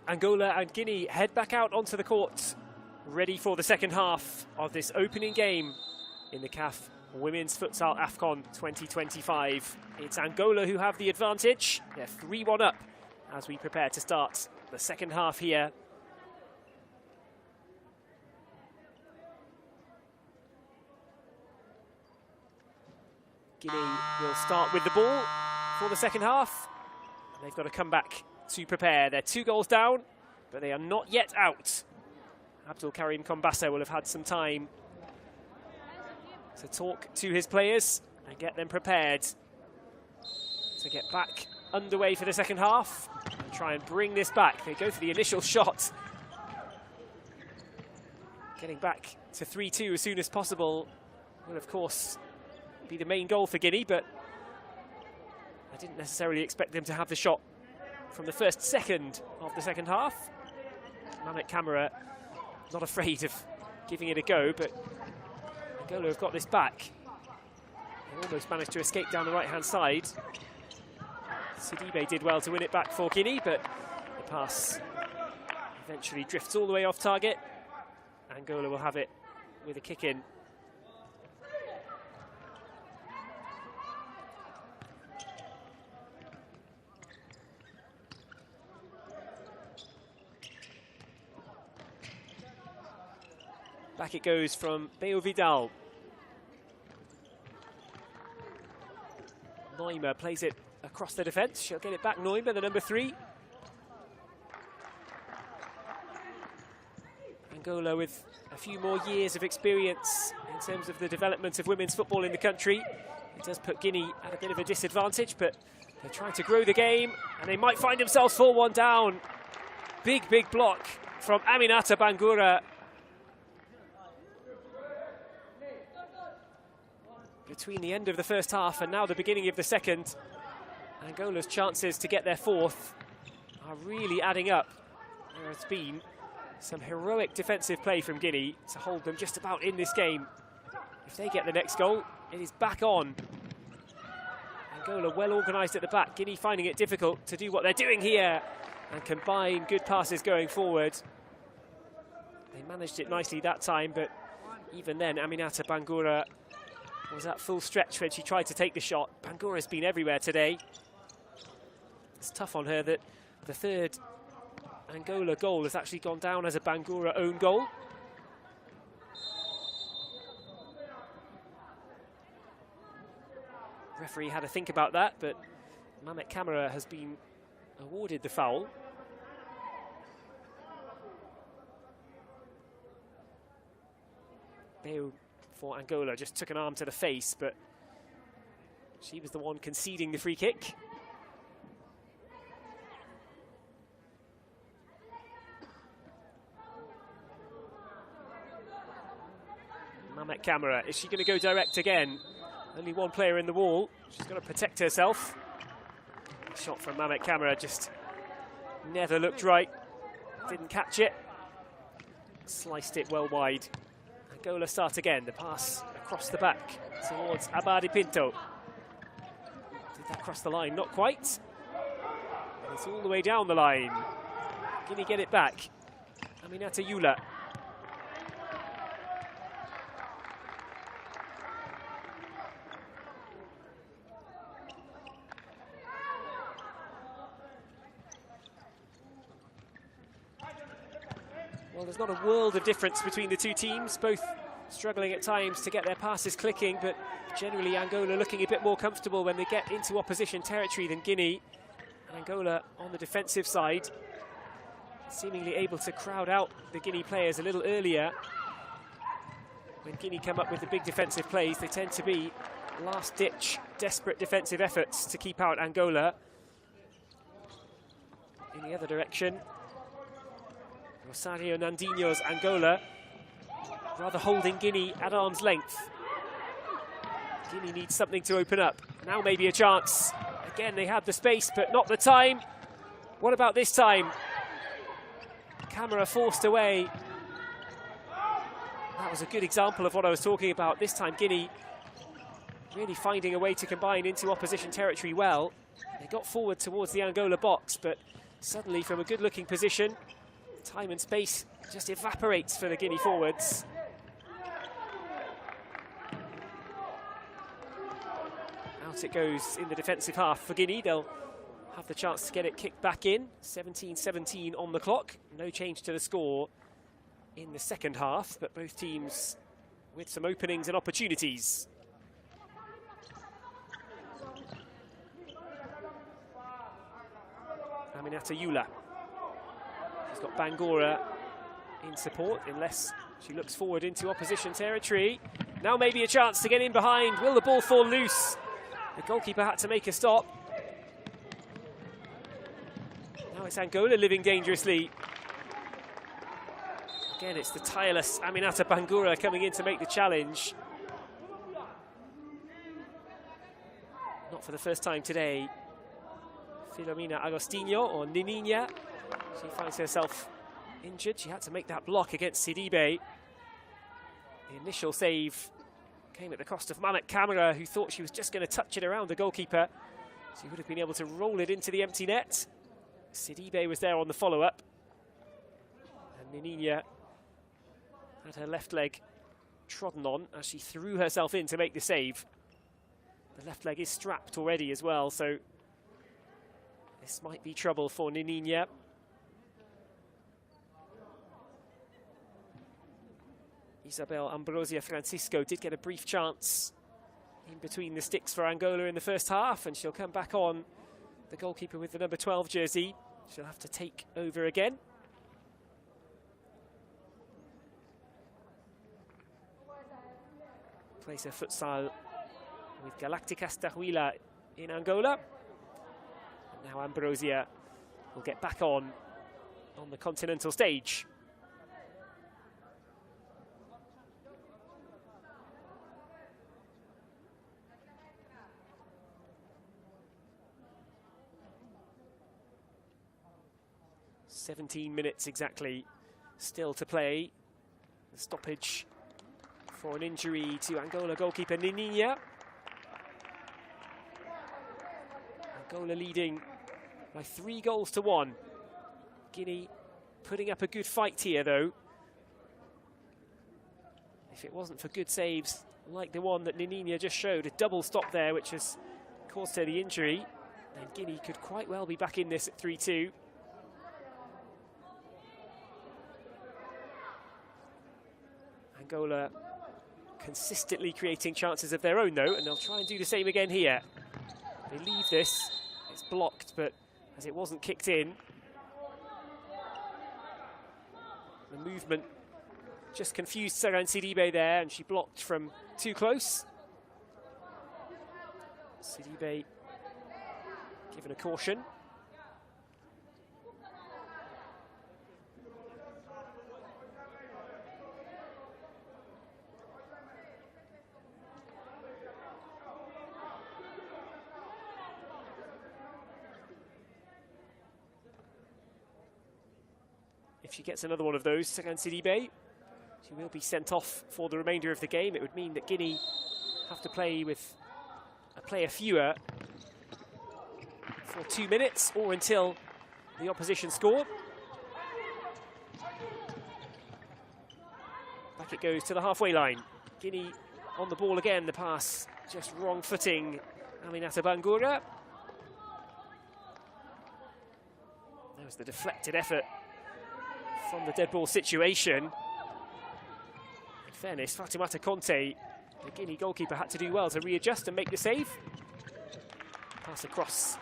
Angola and Guinea head back out onto the court, ready for the second half of this opening game in the CAF Women's Futsal AFCON 2025. It's Angola who have the advantage. They're 3-1 up as we prepare to start the second half here. Guinea will start with the ball for the second half. They've got to come back to prepare. They're 2 goals down, but they are not yet out. Abdul Karim Kombassa will have had some time to talk to his players and get them prepared to get back underway for the second half and try and bring this back. They go for the initial shot. Getting back to 3-2 as soon as possible will, of course, be the main goal for Guinea, but I didn't necessarily expect them to have the shot from the first second of the second half. Mamet Camara not afraid of giving it a go, but Angola have got this back. They almost managed to escape down the right-hand side. Sidibe did well to win it back for Guinea, but the pass eventually drifts all the way off target. Angola will have it with a kick in. Back it goes from Beo Vidal. Neumer plays it across the defence. She'll get it back, Neumer, the number 3. Angola with a few more years of experience in terms of the development of women's football in the country. It does put Guinea at a bit of a disadvantage, but they're trying to grow the game, and they might find themselves 4-1 down. Big block from Aminata Bangura. Between the end of the first half and now the beginning of the second, Angola's chances to get their 4th are really adding up. There has been some heroic defensive play from Guinea to hold them just about in this game. If they get the next goal, it is back on. Angola well organised at the back. Guinea finding it difficult to do what they're doing here and combine good passes going forward. They managed it nicely that time, but even then, Aminata Bangura was at full stretch when she tried to take the shot. Bangura's been everywhere today. It's tough on her that the 3rd Angola goal has actually gone down as a Bangura own goal. Referee had a think about that, but Mamet Camara has been awarded the foul. Beo for Angola just took an arm to the face, but she was the one conceding the free kick. Mamet Camara, is she going to go direct again? Only one player in the wall. She's got to protect herself. Shot from Mamet Camara just never looked right. Didn't catch it. Sliced it well wide. Angola start again. The pass across the back towards Abadi Pinto. Did that cross the line? Not quite. And it's all the way down the line. Guinea get it back. Aminata Yula. Well, there's not a world of difference between the two teams, both struggling at times to get their passes clicking, but generally Angola looking a bit more comfortable when they get into opposition territory than Guinea. And Angola on the defensive side, seemingly able to crowd out the Guinea players a little earlier. When Guinea come up with the big defensive plays, they tend to be last-ditch, desperate defensive efforts to keep out Angola. In the other direction, Rosario Nandinho's Angola rather holding Guinea at arm's length. Guinea needs something to open up. Now maybe a chance. Again, they had the space, but not the time. What about this time? Camera forced away. That was a good example of what I was talking about. This time, Guinea really finding a way to combine into opposition territory well. They got forward towards the Angola box, but Suddenly, from a good-looking position, time and space just evaporates for the Guinea forwards. Out it goes in the defensive half for Guinea. They'll have the chance to get it kicked back in. 17-17 on the clock. No change to the score in the second half, but both teams with some openings and opportunities. Aminata Yula. She's got Bangura in support, unless she looks forward into opposition territory. Now maybe a chance to get in behind. Will the ball fall loose? The goalkeeper had to make a stop. Now it's Angola living dangerously. Again, it's the tireless Aminata Bangura coming in to make the challenge. Not for the first time today. Filomena Agostinho, or Nininha. She finds herself injured. She had to make that block against Sidibe. The initial save came at the cost of Mamet Camara, who thought she was just going to touch it around the goalkeeper. She would have been able to roll it into the empty net. Sidibe was there on the follow-up. And Nininha had her left leg trodden on as she threw herself in to make the save. The left leg is strapped already as well, so this might be trouble for Nininha. Isabel Ambrosia Francisco did get a brief chance in between the sticks for Angola in the first half, and she'll come back on. The goalkeeper with the number 12 jersey, she'll have to take over again. Plays her futsal with Galacticas Tahuila in Angola. And now Ambrosia will get back on the continental stage. "17 minutes exactly still to play. The stoppage for an injury to Angola goalkeeper Nininha. Angola leading by 3-1. Guinea putting up a good fight here, though. If it wasn't for good saves like the one that Nininha just showed, a double stop there which has caused her the injury, then Guinea could quite well be back in this at 3-2. Angola consistently creating chances of their own, though, and they'll try and do the same again here. They leave this, it's blocked, but as it wasn't kicked in, the movement just confused Saran Sidibe there, and she blocked from too close. Sidibe given a caution. If she gets another one of those, Saran Sidibe, she will be sent off for the remainder of the game. It would mean that Guinea have to play with a player fewer for 2 minutes or until the opposition score. Back it goes to the halfway line. Guinea on the ball again. The pass just wrong footing Aminata Bangura. That was the deflected effort from the dead ball situation. In fairness, Fatimata Conte, the Guinea goalkeeper, had to do well to readjust and make the save. Pass across.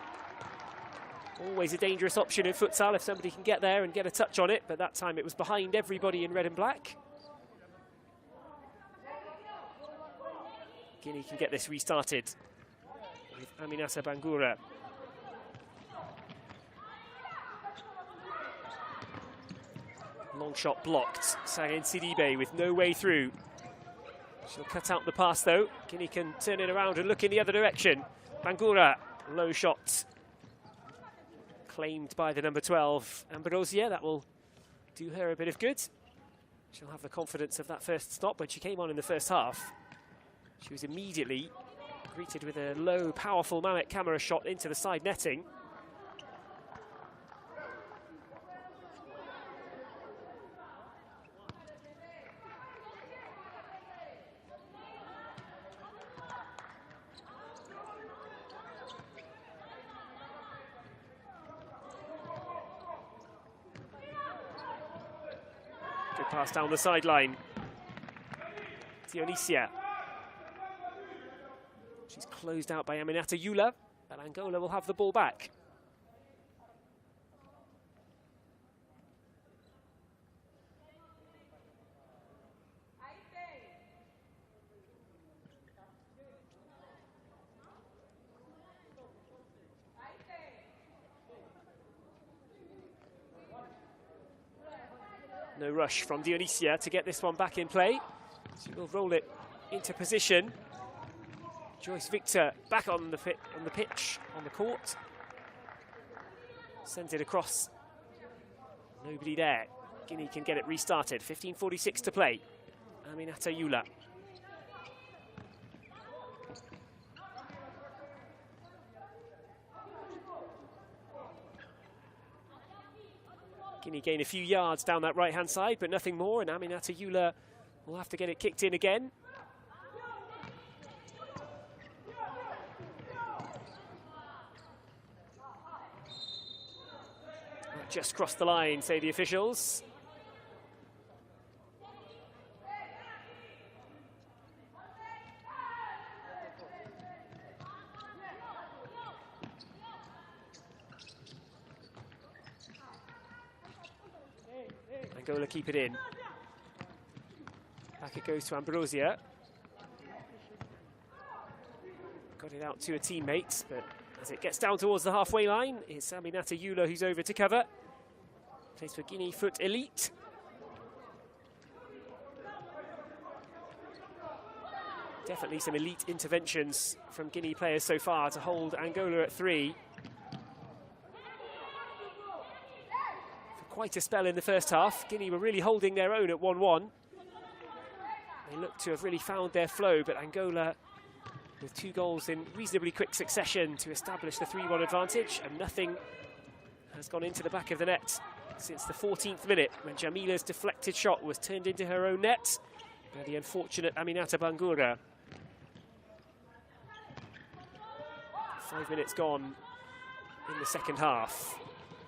Always a dangerous option in futsal if somebody can get there and get a touch on it, but that time it was behind everybody in red and black. Guinea can get this restarted with Aminata Bangura. Long shot blocked. Saran Sidibe with no way through. She'll cut out the pass, though. Guinea can turn it around and look in the other direction. Bangura, low shot. Claimed by the number 12, Ambrosia. That will do her a bit of good. She'll have the confidence of that first stop. When she came on in the first half, she was immediately greeted with a low, powerful Mamet Camara shot into the side netting. Good pass down the sideline. Dionisia. She's closed out by Aminata Yula, but Angola will have the ball back. No rush from Dionisia to get this one back in play. She will roll it into position. Joyce Victor back on the pitch, on the court. Sends it across. Nobody there. Guinea can get it restarted. 15:46 to play. Aminata Yula. Guinea gain a few yards down that right-hand side, but nothing more, and Aminata Yula will have to get it kicked in again. That just crossed the line, say the officials. Angola keep it in. Back it goes to Ambrosia. Got it out to a teammate, but as it gets down towards the halfway line, it's Aminata Yula who's over to cover. Plays for Guinea Foot Elite. Definitely some elite interventions from Guinea players so far to hold Angola at 3. Quite a spell in the first half. Guinea were really holding their own at 1-1. They look to have really found their flow, but Angola with 2 goals in reasonably quick succession to establish the 3-1 advantage, and nothing has gone into the back of the net since the 14th minute when Jamila's deflected shot was turned into her own net by the unfortunate Aminata Bangura. 5 minutes gone in the second half.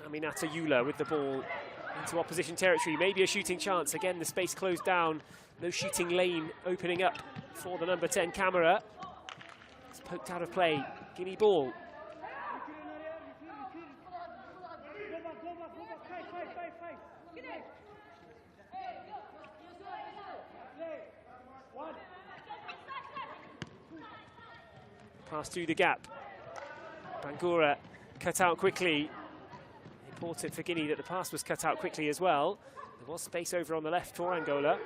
Aminata Yula with the ball into opposition territory, maybe a shooting chance. Again, the space closed down, no shooting lane opening up for the number 10 Camera. It's poked out of play, Guinea ball. Pass through the gap. Bangura cut out quickly. Important for Guinea that the pass was cut out quickly as well. There was space over on the left for Angola.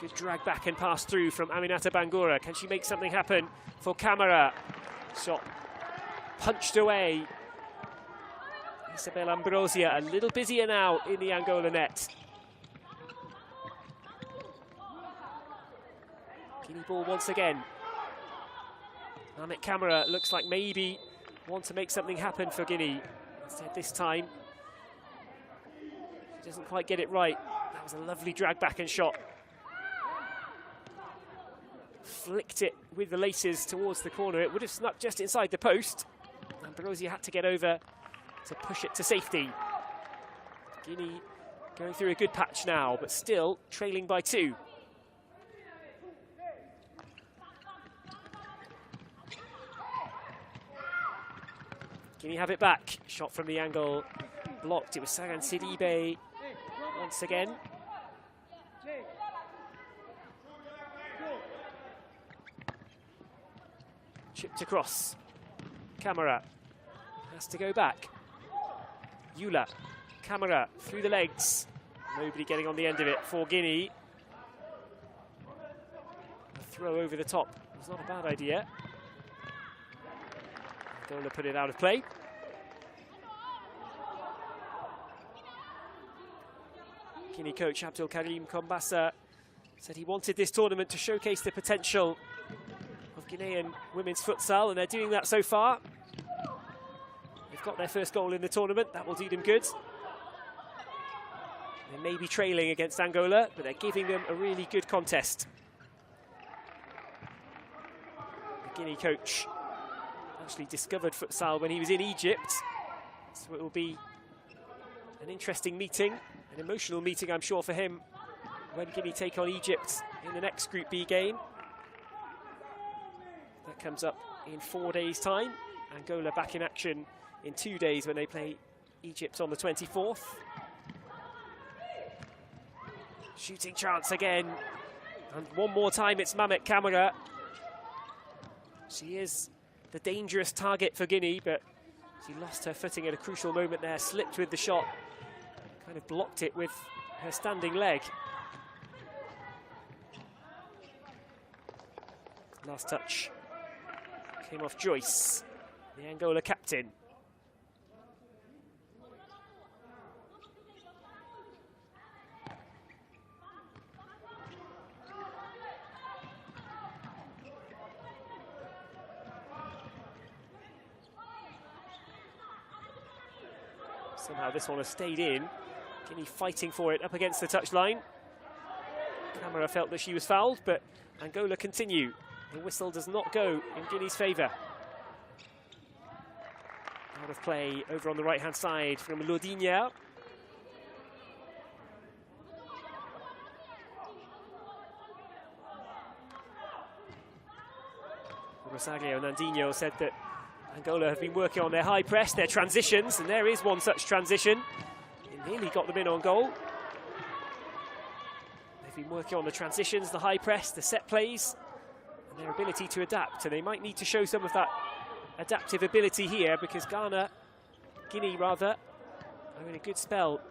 Good drag back and pass through from Aminata Bangura. Can she make something happen for Camera? Shot punched away. Isabel Ambrosia a little busier now in the Angola net. Guinea ball once again. Amit Camera looks like maybe want to make something happen for Guinea. Instead this time, she doesn't quite get it right. That was a lovely drag back and shot. Flicked it with the laces towards the corner. It would have snuck just inside the post. Ambrosia had to get over to push it to safety. Guinea going through a good patch now, but still trailing by 2. Guinea have it back. Shot from the angle blocked. It was Sagan Sidibe once again. Chipped across. Camera has to go back. Yula. Camera through the legs. Nobody getting on the end of it for Guinea. A throw over the top was not a bad idea. Angola put it out of play. Guinea coach Abdul Karim Kombassa said he wanted this tournament to showcase the potential of Guinean women's futsal, and they're doing that so far. They've got their first goal in the tournament. That will do them good. They may be trailing against Angola, but they're giving them a really good contest. The Guinea coach actually discovered futsal when he was in Egypt, so it will be an interesting meeting An emotional meeting, I'm sure, for him when Guinea take on Egypt in the next Group B game. That comes up in 4 days' time. Angola back in action in 2 days when they play Egypt on the 24th. Shooting chance again. And one more time, it's Mamet Kamara. She is the dangerous target for Guinea, but she lost her footing at a crucial moment there, slipped with the shot, kind of blocked it with her standing leg. Last touch came off Joyce, the Angola captain. Somehow this one has stayed in. Guinea fighting for it up against the touchline. Camera felt that she was fouled, but Angola continue. The whistle does not go in Guinea's favour. Out of play over on the right-hand side from Lodinia. Rosario Nandinho said that Angola have been working on their high press, their transitions, and there is one such transition. It nearly got them in on goal. They've been working on the transitions, the high press, the set plays, and their ability to adapt. And they might need to show some of that adaptive ability here, because Guinea rather, are in a good spell.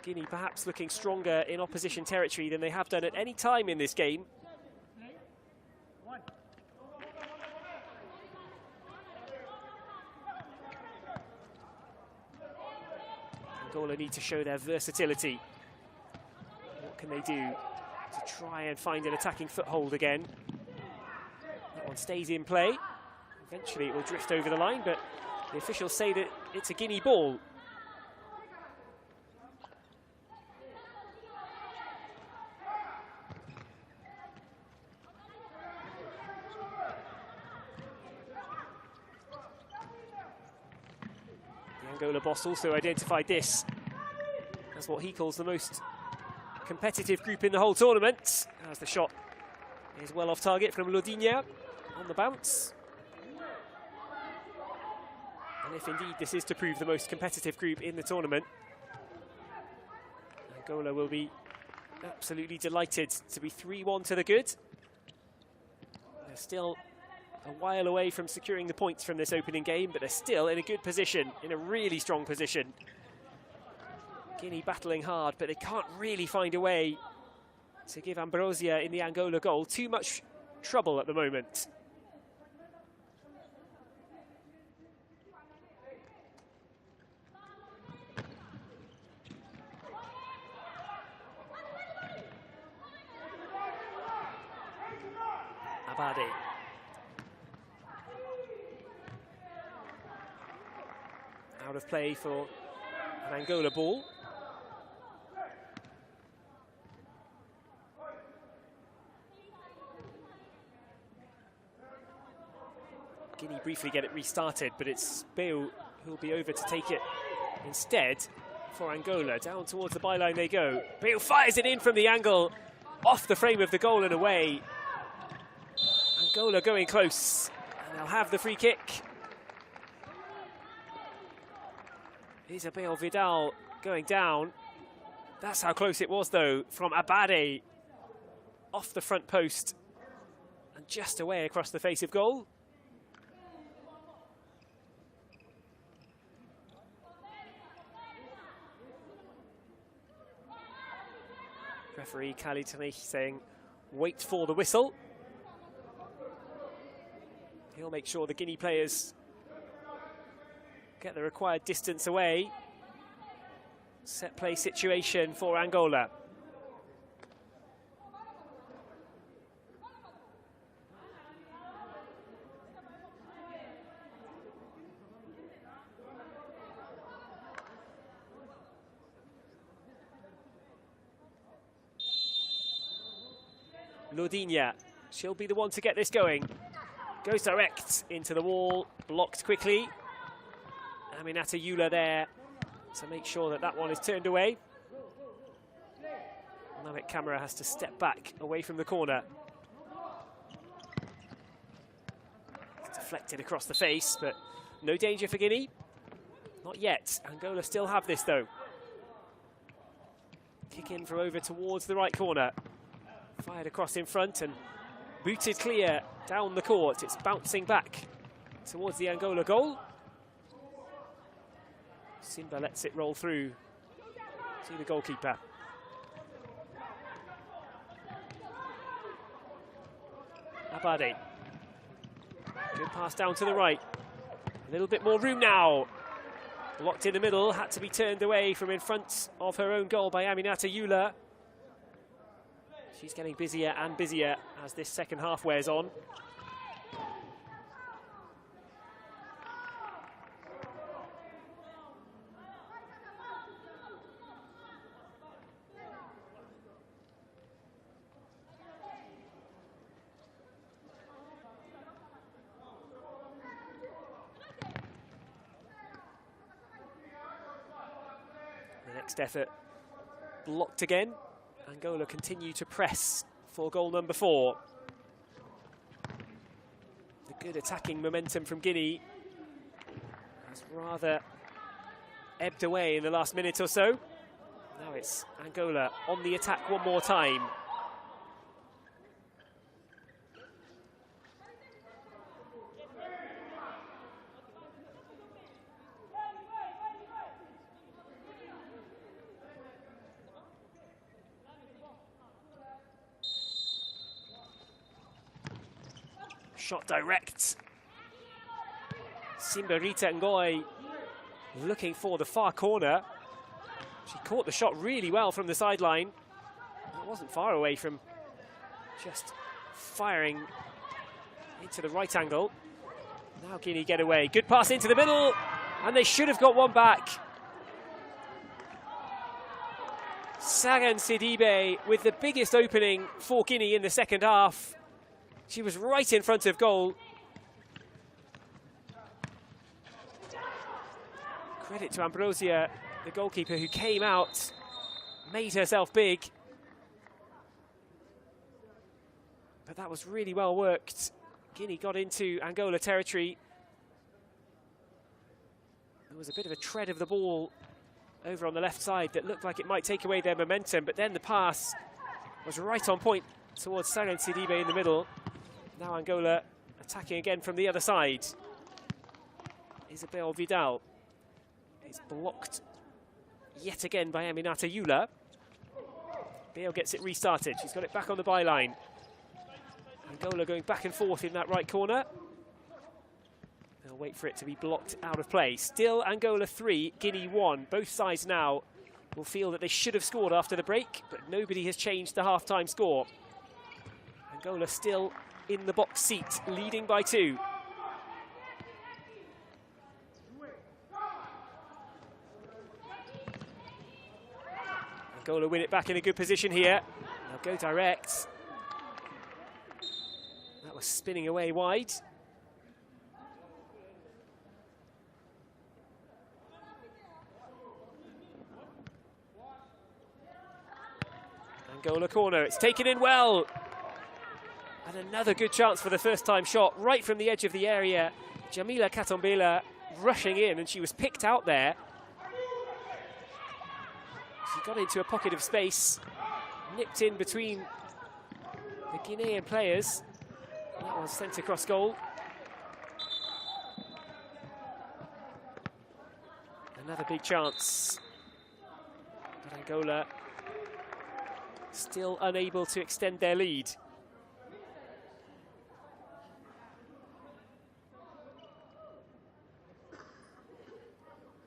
Guinea perhaps looking stronger in opposition territory than they have done at any time in this game. Angola need to show their versatility. What can they do to try and find an attacking foothold again? That one stays in play. Eventually it will drift over the line, but the officials say that it's a Guinea ball. Angola boss also identified this as what he calls the most competitive group in the whole tournament, as the shot is well off target from Lodinia on the bounce. And if indeed this is to prove the most competitive group in the tournament, Angola will be absolutely delighted to be 3-1 to the good. They're still a while away from securing the points from this opening game, but they're still in a good position, in a really strong position. Guinea battling hard, but they can't really find a way to give Ambrosia in the Angola goal too much trouble at the moment. Abade. Out of play for an Angola ball. Guinea briefly get it restarted, but it's Beu who'll be over to take it instead for Angola. Down towards the byline they go. Beu fires it in from the angle, off the frame of the goal and away. Angola going close, and they'll have the free kick. Isabel Vidal going down. That's how close it was, though, from Abade. Off the front post and just away across the face of goal. Referee Khalid Tanich saying, wait for the whistle. He'll make sure the Guinea players get the required distance away. Set play situation for Angola. Lodinia, she'll be the one to get this going. Goes direct into the wall, blocked quickly. Aminata Eula there to make sure that that one is turned away. Namik Camera has to step back away from the corner. It's deflected across the face, but no danger for Guinea. Not yet. Angola still have this, though. Kick in from over towards the right corner. Fired across in front and booted clear down the court. It's bouncing back towards the Angola goal. Simba lets it roll through to the goalkeeper. Abade. Good pass down to the right. A little bit more room now. Locked in the middle, had to be turned away from in front of her own goal by Aminata Eula. She's getting busier and busier as this second half wears on. The next effort blocked again. Angola continue to press for goal number 4. The good attacking momentum from Guinea has rather ebbed away in the last minute or so. Now it's Angola on the attack one more time. Shot direct. Simba Rita Ngoy looking for the far corner. She caught the shot really well from the sideline. It wasn't far away from just firing into the right angle. Now Guinea get away. Good pass into the middle, and they should have got one back. Sagan Sidibe with the biggest opening for Guinea in the second half. She was right in front of goal. Credit to Ambrosia, the goalkeeper, who came out, made herself big. But that was really well worked. Guinea got into Angola territory. There was a bit of a tread of the ball over on the left side that looked like it might take away their momentum, but then the pass was right on point towards Sagan Sidibe in the middle. Now Angola attacking again from the other side. Isabel Vidal is blocked yet again by Aminata Eula. Bale gets it restarted. She's got it back on the byline. Angola going back and forth in that right corner. They'll wait for it to be blocked out of play. Still Angola 3, Guinea 1. Both sides now will feel that they should have scored after the break, but nobody has changed the half-time score. Angola still in the box seat, leading by 2. Angola win it back in a good position here. They'll go direct. That was spinning away wide. Angola corner, it's taken in well. And another good chance for the first time shot right from the edge of the area. Jamila Katombela rushing in, and she was picked out there. She got into a pocket of space, nipped in between the Guinean players. And that was sent across goal. Another big chance. But Angola still unable to extend their lead.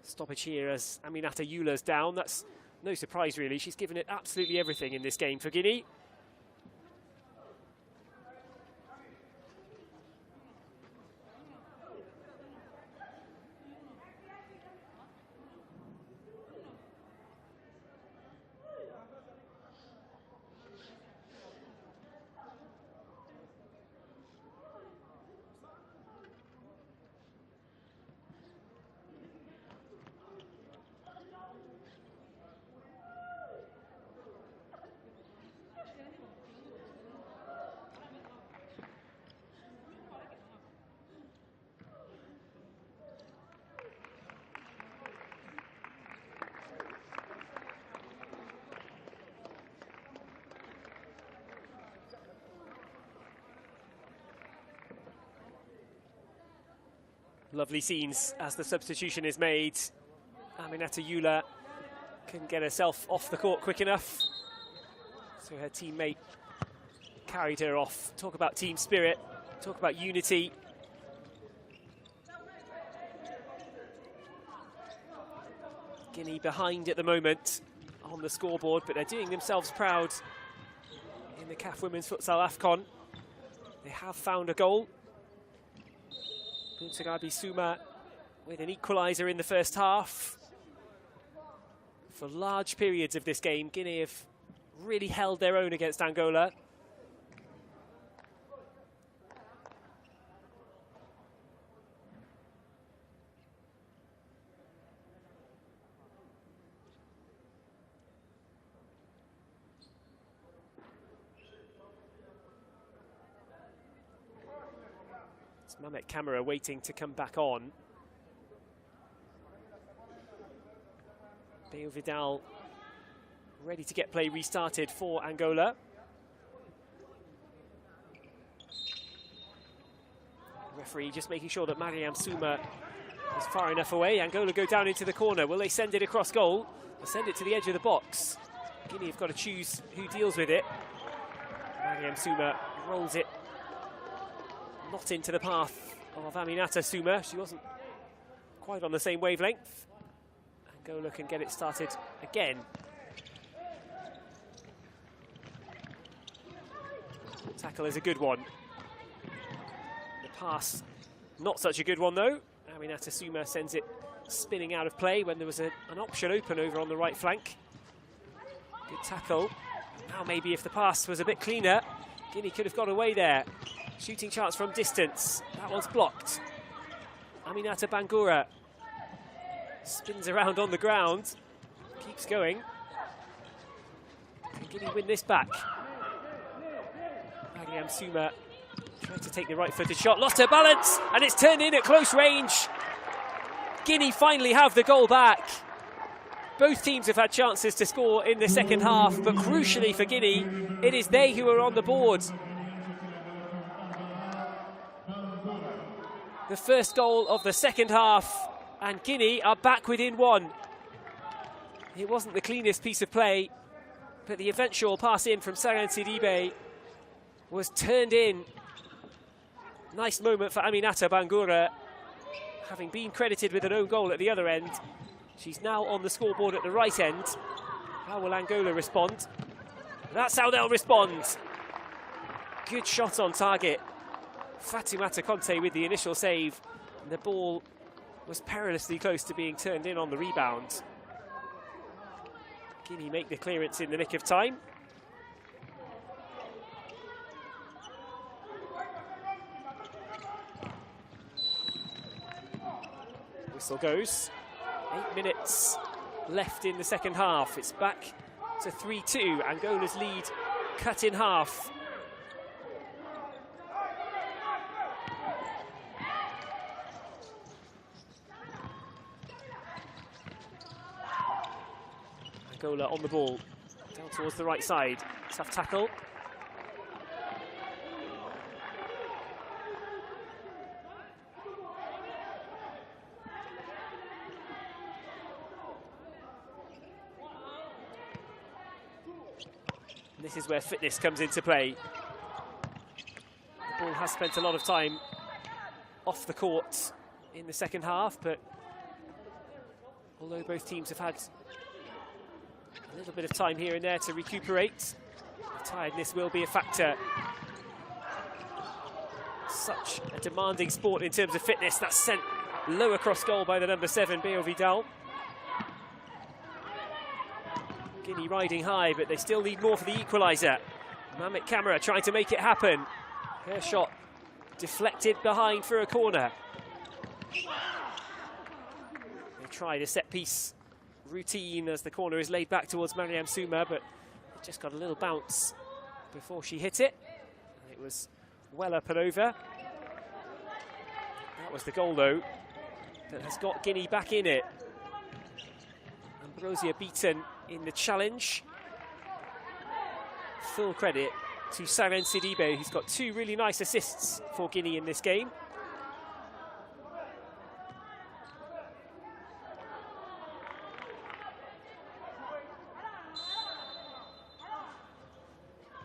Stoppage here as Aminata Eula's down. That's no surprise, really. She's given it absolutely everything in this game for Guinea. Lovely scenes as the substitution is made. Aminata Eula couldn't get herself off the court quick enough, so her teammate carried her off. Talk about team spirit, talk about unity. Guinea behind at the moment on the scoreboard, but they're doing themselves proud in the CAF Women's Futsal AFCON. They have found a goal. Buntagabi Suma with an equaliser in the first half. For large periods of this game, Guinea have really held their own against Angola. It's Mamet Camera waiting to come back on. Bale Vidal ready to get play restarted for Angola. Referee just making sure that Mariam Suma is far enough away. Angola go down into the corner. Will they send it across goal or send it to the edge of the box? Guinea have got to choose who deals with it. Mariam Suma rolls it not into the path of Aminata Suma. She wasn't quite on the same wavelength. Angola can get it started again. Tackle is a good one. The pass, not such a good one though. Aminata Suma sends it spinning out of play when there was an option open over on the right flank. Good tackle. Now maybe if the pass was a bit cleaner, Guinea could have got away there. Shooting chance from distance. That one's blocked. Aminata Bangura spins around on the ground. Keeps going. Can Guinea win this back? Mariam Suma tried to take the right-footed shot. Lost her balance. And it's turned in at close range. Guinea finally have the goal back. Both teams have had chances to score in the second half. But crucially for Guinea, it is they who are on the board. The first goal of the second half, and Guinea are back within one. It wasn't the cleanest piece of play, but the eventual pass in from Saran Sidibe was turned in. Nice moment for Aminata Bangura, having been credited with an own goal at the other end. She's now on the scoreboard at the right end. How will Angola respond? That's how they'll respond. Good shot on target. Fatoumata Conte with the initial save. And the ball was perilously close to being turned in on the rebound. Guinea make the clearance in the nick of time. Whistle goes. 8 minutes left in the second half. It's back to 3-2. Angola's lead cut in half. Angola on the ball, down towards the right side. Tough tackle. This is where fitness comes into play. The ball has spent a lot of time off the court in the second half, but although both teams have had a little bit of time here and there to recuperate, the tiredness will be a factor. Such a demanding sport in terms of fitness. That's sent low across goal by the number 7, Bale Vidal. Guinea riding high, but they still need more for the equaliser. Mamet Camara trying to make it happen. Her shot deflected behind for a corner. They tried a set-piece routine as the corner is laid back towards Mariam Suma, but it just got a little bounce before she hit it. It was well up and over. That was the goal, though, that has got Guinea back in it. Ambrosia beaten in the challenge. Full credit to Saran Sidibe, who's got 2 really nice assists for Guinea in this game.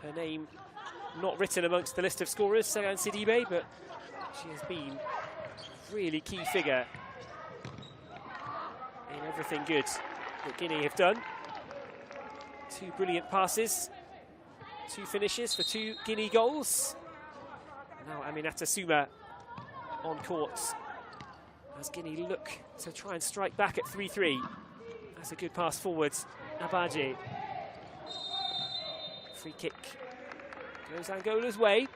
Her name not written amongst the list of scorers, Segan Sidibe, but she has been a really key figure in everything good that Guinea have done. 2 brilliant passes, 2 finishes for 2 Guinea goals. Now Aminata Souma on court as Guinea look to try and strike back at 3-3. That's a good pass forwards. Abaje. Free kick goes Angola's way.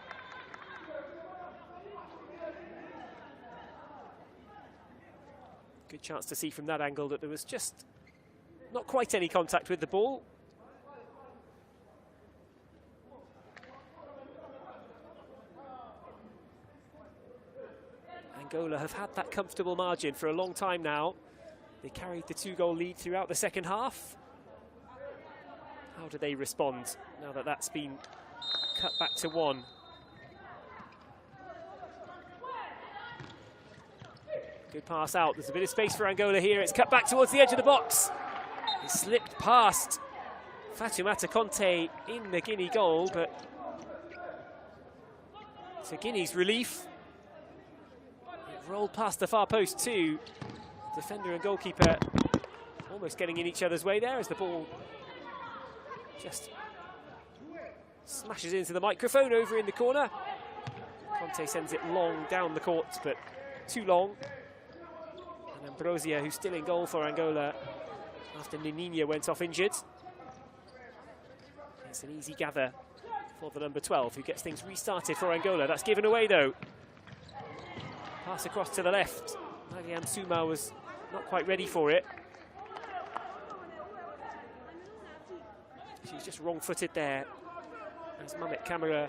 Good chance to see from that angle that there was just not quite any contact with the ball. Angola have had that comfortable margin for a long time now. They carried the 2-goal lead throughout the second half. How do they respond now that that's been cut back to 1? Good pass out. There's a bit of space for Angola here. It's cut back towards the edge of the box. It slipped past Fatoumata Conte in the Guinea goal, but to Guinea's relief, it rolled past the far post too. Defender and goalkeeper almost getting in each other's way there as the ball just smashes into the microphone over in the corner. Conte sends it long down the court, but too long. And Ambrosia, who's still in goal for Angola after Nininha went off injured. It's an easy gather for the number 12, who gets things restarted for Angola. That's given away though. Pass across to the left. Mariam Souma was not quite ready for it. She's just wrong-footed there as Mamet Camara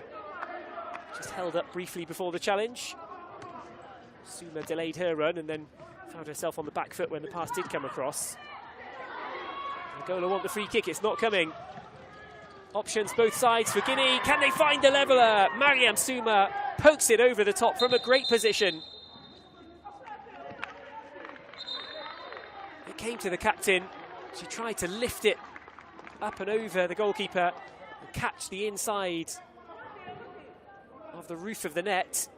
just held up briefly before the challenge. Souma delayed her run and then found herself on the back foot when the pass did come across. Angola want the free kick, it's not coming. Options both sides for Guinea. Can they find the leveller? Mariam Souma pokes it over the top from a great position. It came to the captain. She tried to lift it up and over the goalkeeper and catch the inside of the roof of the net.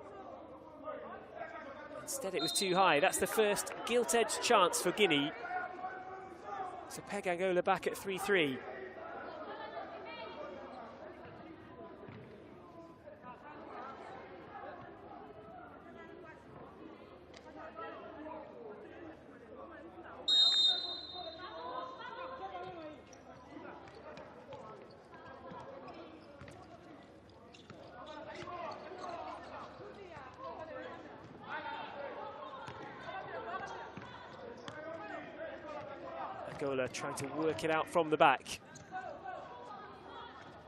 Instead it was too high. That's the first gilt-edged chance for Guinea to peg Angola back at 3-3. Angola trying to work it out from the back.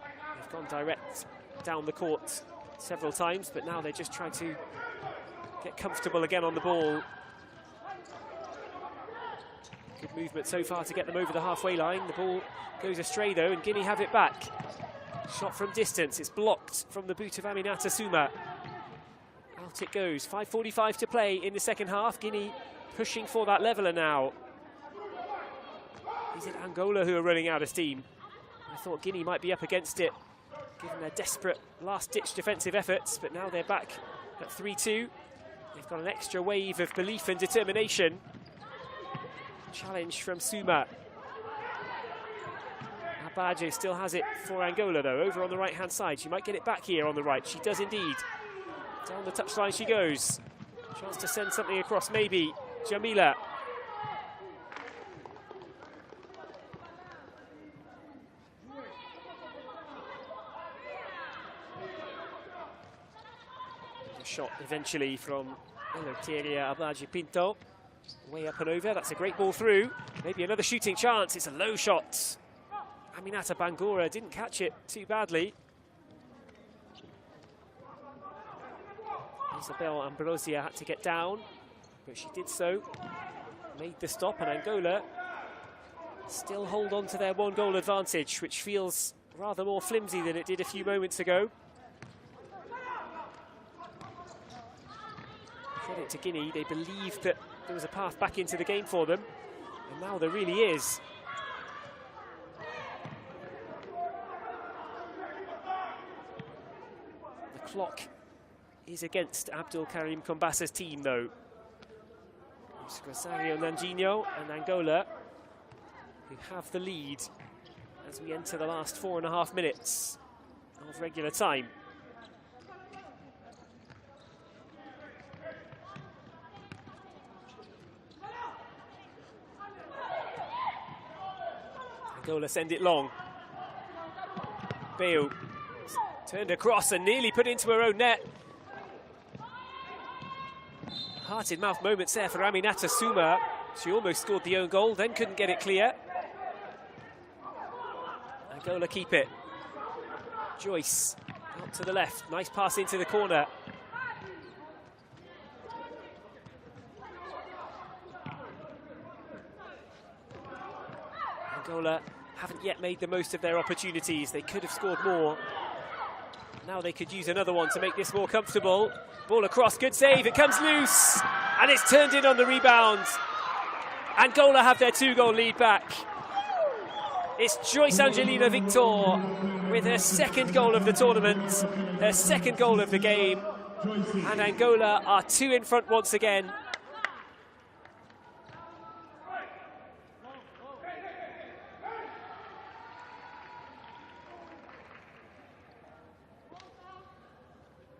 They've gone direct down the court several times, but now they're just trying to get comfortable again on the ball. Good movement so far to get them over the halfway line. The ball goes astray though, and Guinea have it back. Shot from distance, it's blocked from the boot of Aminata Souma. Out it goes, 5:45 to play in the second half. Guinea pushing for that leveller now. Is it Angola who are running out of steam? I thought Guinea might be up against it, given their desperate last-ditch defensive efforts, but now they're back at 3-2. They've got an extra wave of belief and determination. Challenge from Souma. Abaje still has it for Angola though, over on the right-hand side. She might get it back here on the right. She does indeed. Down the touchline she goes. Chance to send something across, maybe. Jamila. Shot eventually from Eleuteria Abaje Pinto. Way up and over, that's a great ball through. Maybe another shooting chance, it's a low shot. Aminata Bangura didn't catch it too badly. Isabel Ambrosia had to get down, but she did so. Made the stop, and Angola still hold on to their 1-goal advantage, which feels rather more flimsy than it did a few moments ago. Credit to Guinea, they believed that there was a path back into the game for them, and now there really is. clock is against Abdul Karim Kombasa's team, though. It's Rosario Nanjinho and Angola who have the lead as we enter the last 4.5 minutes of regular time. Angola send it long. Bale turned across and nearly put into her own net. Heart-in-mouth moments there for Aminata Suma. She almost scored the own goal, then couldn't get it clear. Angola keep it. Joyce out to the left. Nice pass into the corner. Angola haven't yet made the most of their opportunities. They could have scored more. Now they could use another one to make this more comfortable. Ball across, good save, it comes loose. And it's turned in on the rebound. Angola have their 2-goal lead back. It's Joyce Angelina Victor with her 2nd goal of the tournament, her 2nd goal of the game. And Angola are 2 in front once again.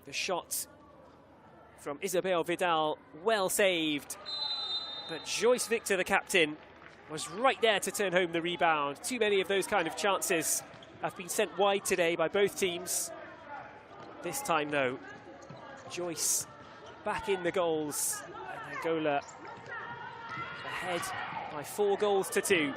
The shot from Isabel Vidal, well saved. But Joyce Victor, the captain, was right there to turn home the rebound. Too many of those kind of chances have been sent wide today by both teams. This time, though, Joyce back in the goals. And Angola ahead by 4 goals to 2.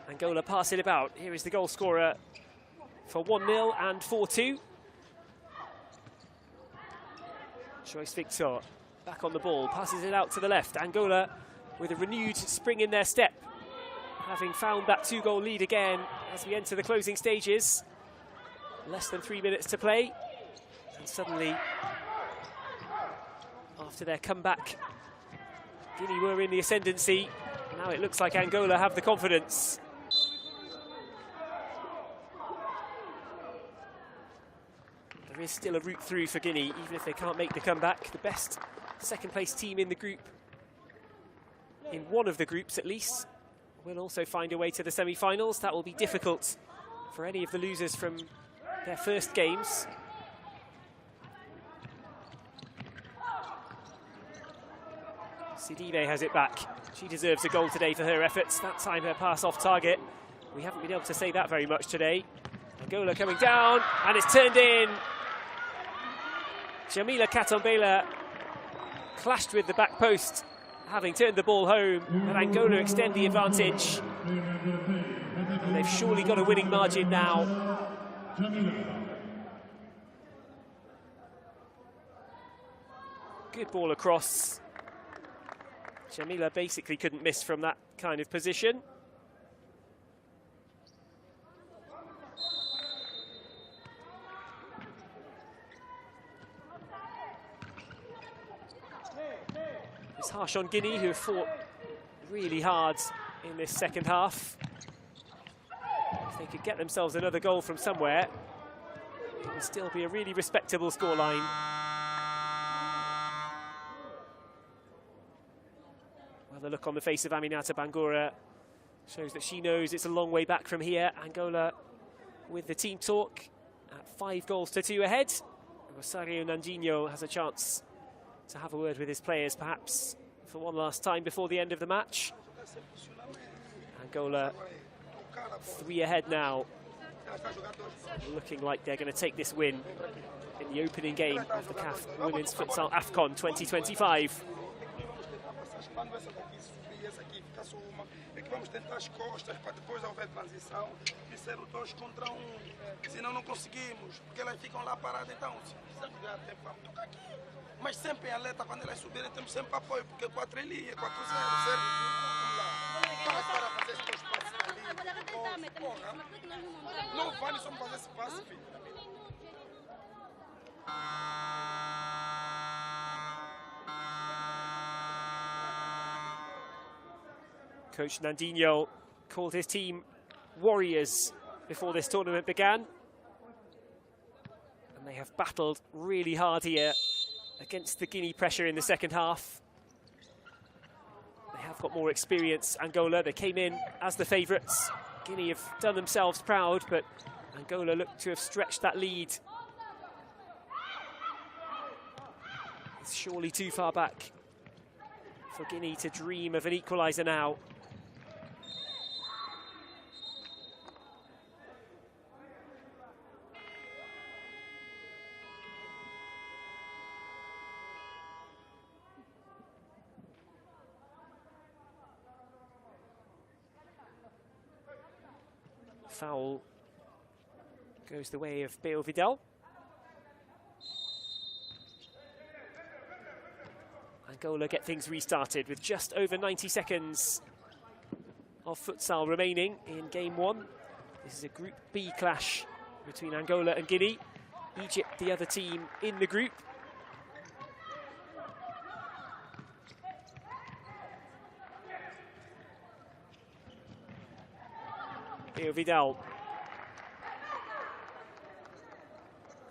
Angola pass it about. Here is the goal scorer for 1-0 and 4-2. Joyce Victor back on the ball, passes it out to the left. Angola with a renewed spring in their step, having found that 2-goal lead again as we enter the closing stages. Less than 3 minutes to play. And suddenly, after their comeback, Guinea were in the ascendancy. Now it looks like Angola have the confidence. There is still a route through for Guinea, even if they can't make the comeback. The best second-place team in the group, in one of the groups at least, will also find a way to the semi-finals. That will be difficult for any of the losers from their first games. Sidibe has it back. She deserves a goal today for her efforts. That time her pass off target. We haven't been able to say that very much today. Angola coming down, and it's turned in. Jamila Katombela clashed with the back post, having turned the ball home, but Angola extend the advantage. And they've surely got a winning margin now. Good ball across. Jamila basically couldn't miss from that kind of position. It's harsh on Guinea, who have fought really hard in this second half. If they could get themselves another goal from somewhere, it would still be a really respectable scoreline. Well, the look on the face of Aminata Bangura shows that she knows it's a long way back from here. Angola with the team talk at 5 goals to 2 ahead. Rosario Nanjinho has a chance to have a word with his players, perhaps for one last time before the end of the match. Angola 3 ahead now, looking like they're going to take this win in the opening game of the CAF Women's Futsal AFCON 2025. e esse aqui fica só uma. É que vamos tentar as costas para depois haver transição e ser o 2 contra 1. Senão não conseguimos, porque elas ficam lá paradas. Então, se precisamos ganhar tempo, vamos tocar aqui. Mas sempre em alerta, quando elas subirem, temos sempre apoio, porque 4 é linha, 4-0, certo? Vamos lá. Para fazer esse espaço ali. Porra. Não vale só fazer esse passe, filho. Coach Nandinho called his team Warriors before this tournament began. And they have battled really hard here against the Guinea pressure in the second half. They have got more experience, Angola. They came in as the favourites. Guinea have done themselves proud, but Angola look to have stretched that lead. It's surely too far back for Guinea to dream of an equaliser now. Foul goes the way of Bale Vidal. Angola get things restarted with just over 90 seconds of futsal remaining in game 1. This is a Group B clash between Angola and Guinea. Egypt, the other team in the group. Bale Vidal.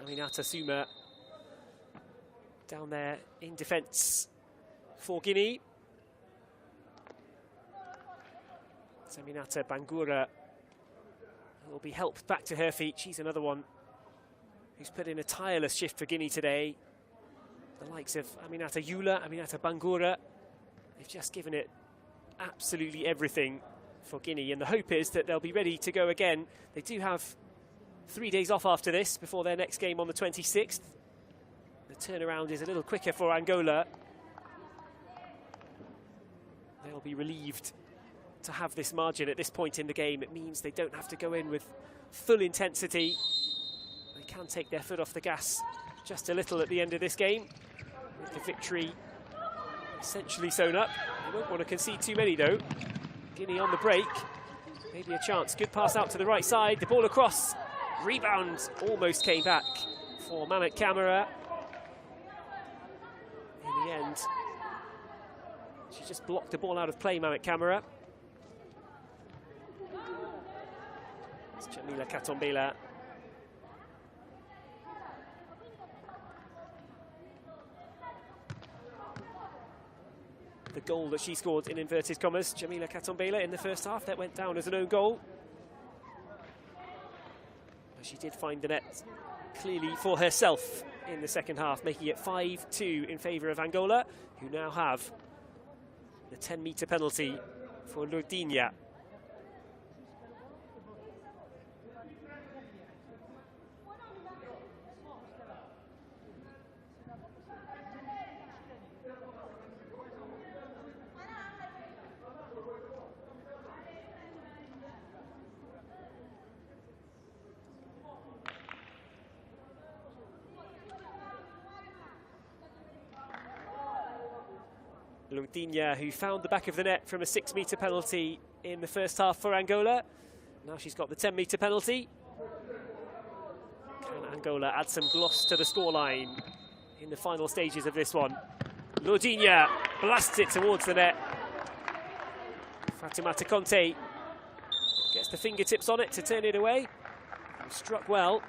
Aminata Suma down there in defence for Guinea. Aminata Bangura will be helped back to her feet. She's another one who's put in a tireless shift for Guinea today. The likes of Aminata Yula, Aminata Bangura, they've just given it absolutely everything for Guinea, and the hope is that they'll be ready to go again. They do have 3 days off after this before their next game on the 26th. The turnaround is a little quicker for Angola. They'll be relieved to have this margin at this point in the game. It means they don't have to go in with full intensity. They can take their foot off the gas just a little at the end of this game, with the victory essentially sewn up. They won't want to concede too many though. Guinea on the break, maybe a chance. Good pass out to the right side, the ball across. Rebound almost came back for Mamet Camara. In the end, she just blocked the ball out of play, Mamet Camara. It's Jamila Katombela. The goal that she scored in inverted commas, Jamila Katombela, in the first half, that went down as an own goal. But she did find the net clearly for herself in the second half, making it 5-2 in favour of Angola, who now have the 10-metre penalty for Lourdinia. Lourdinia, who found the back of the net from a 6-metre penalty in the first half for Angola. Now she's got the 10-metre penalty. Can Angola add some gloss to the scoreline in the final stages of this one? Lourdinia blasts it towards the net. Fatimata Conte gets the fingertips on it to turn it away. Struck well.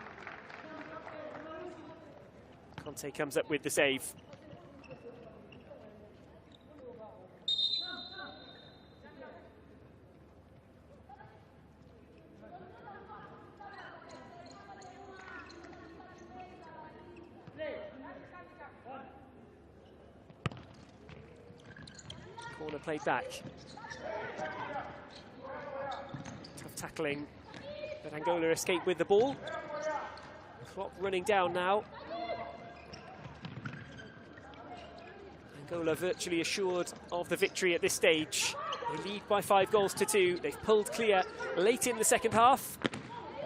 Conte comes up with the save. Corner played back. Tough tackling, but Angola escaped with the ball. Clock running down now. Angola virtually assured of the victory at this stage. They lead by 5 goals to 2. They've pulled clear late in the second half.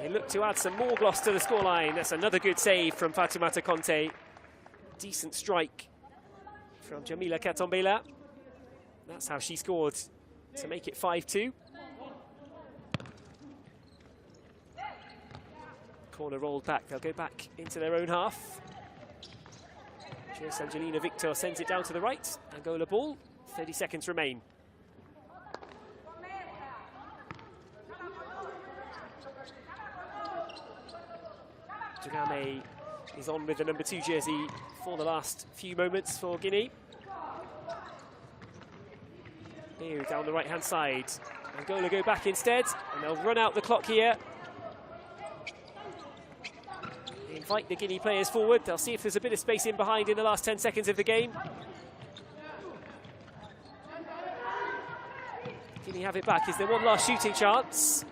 They look to add some more gloss to the scoreline. That's another good save from Fatoumata Conte. Decent strike from Jamila Katombela. That's how she scored to make it 5-2. Corner rolled back. They'll go back into their own half. Just Angelina Victor sends it down to the right. Angola ball. 30 seconds remain. Durame is on with the number 2 jersey for the last few moments for Guinea. Here down the right-hand side. Angola go back instead, and they'll run out the clock here. They invite the Guinea players forward. They'll see if there's a bit of space in behind in the last 10 seconds of the game. Guinea have it back. Is there one last shooting chance?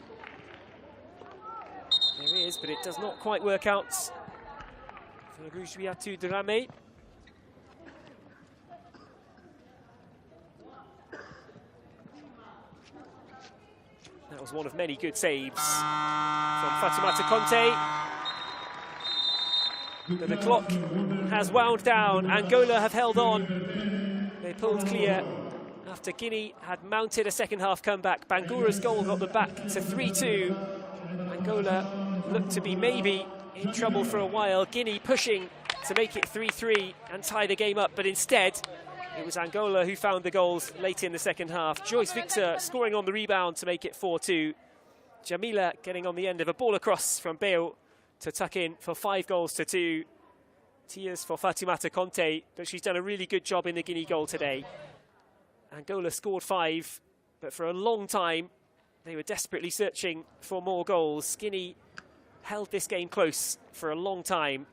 There is, but it does not quite work out for Rougebiatou Durame. That was one of many good saves from Fatoumata Conte. But the clock has wound down. Angola have held on. They pulled clear after Guinea had mounted a second half comeback. Bangura's goal got them back to 3-2. Angola looked to be maybe in trouble for a while. Guinea pushing to make it 3-3 and tie the game up, but instead it was Angola who found the goals late in the second half. Joyce Victor scoring on the rebound to make it 4-2. Jamila getting on the end of a ball across from Bale to tuck in for 5 goals to 2. Tears for Fatoumata Conte, but she's done a really good job in the Guinea goal today. Angola scored 5, but for a long time they were desperately searching for more goals. Guinea held this game close for a long time,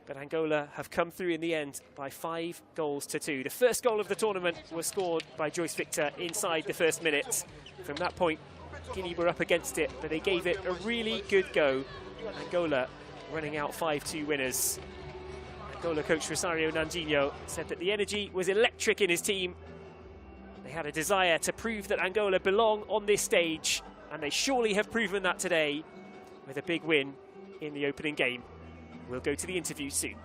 but Angola have come through in the end by 5 goals to 2. The first goal of the tournament was scored by Joyce Victor inside the first minute. From that point, Guinea were up against it, but they gave it a really good go. Angola running out 5-2 winners. Angola coach Rosario Nandinho said that the energy was electric in his team. They had a desire to prove that Angola belong on this stage, and they surely have proven that today with a big win in the opening game. We'll go to the interview soon.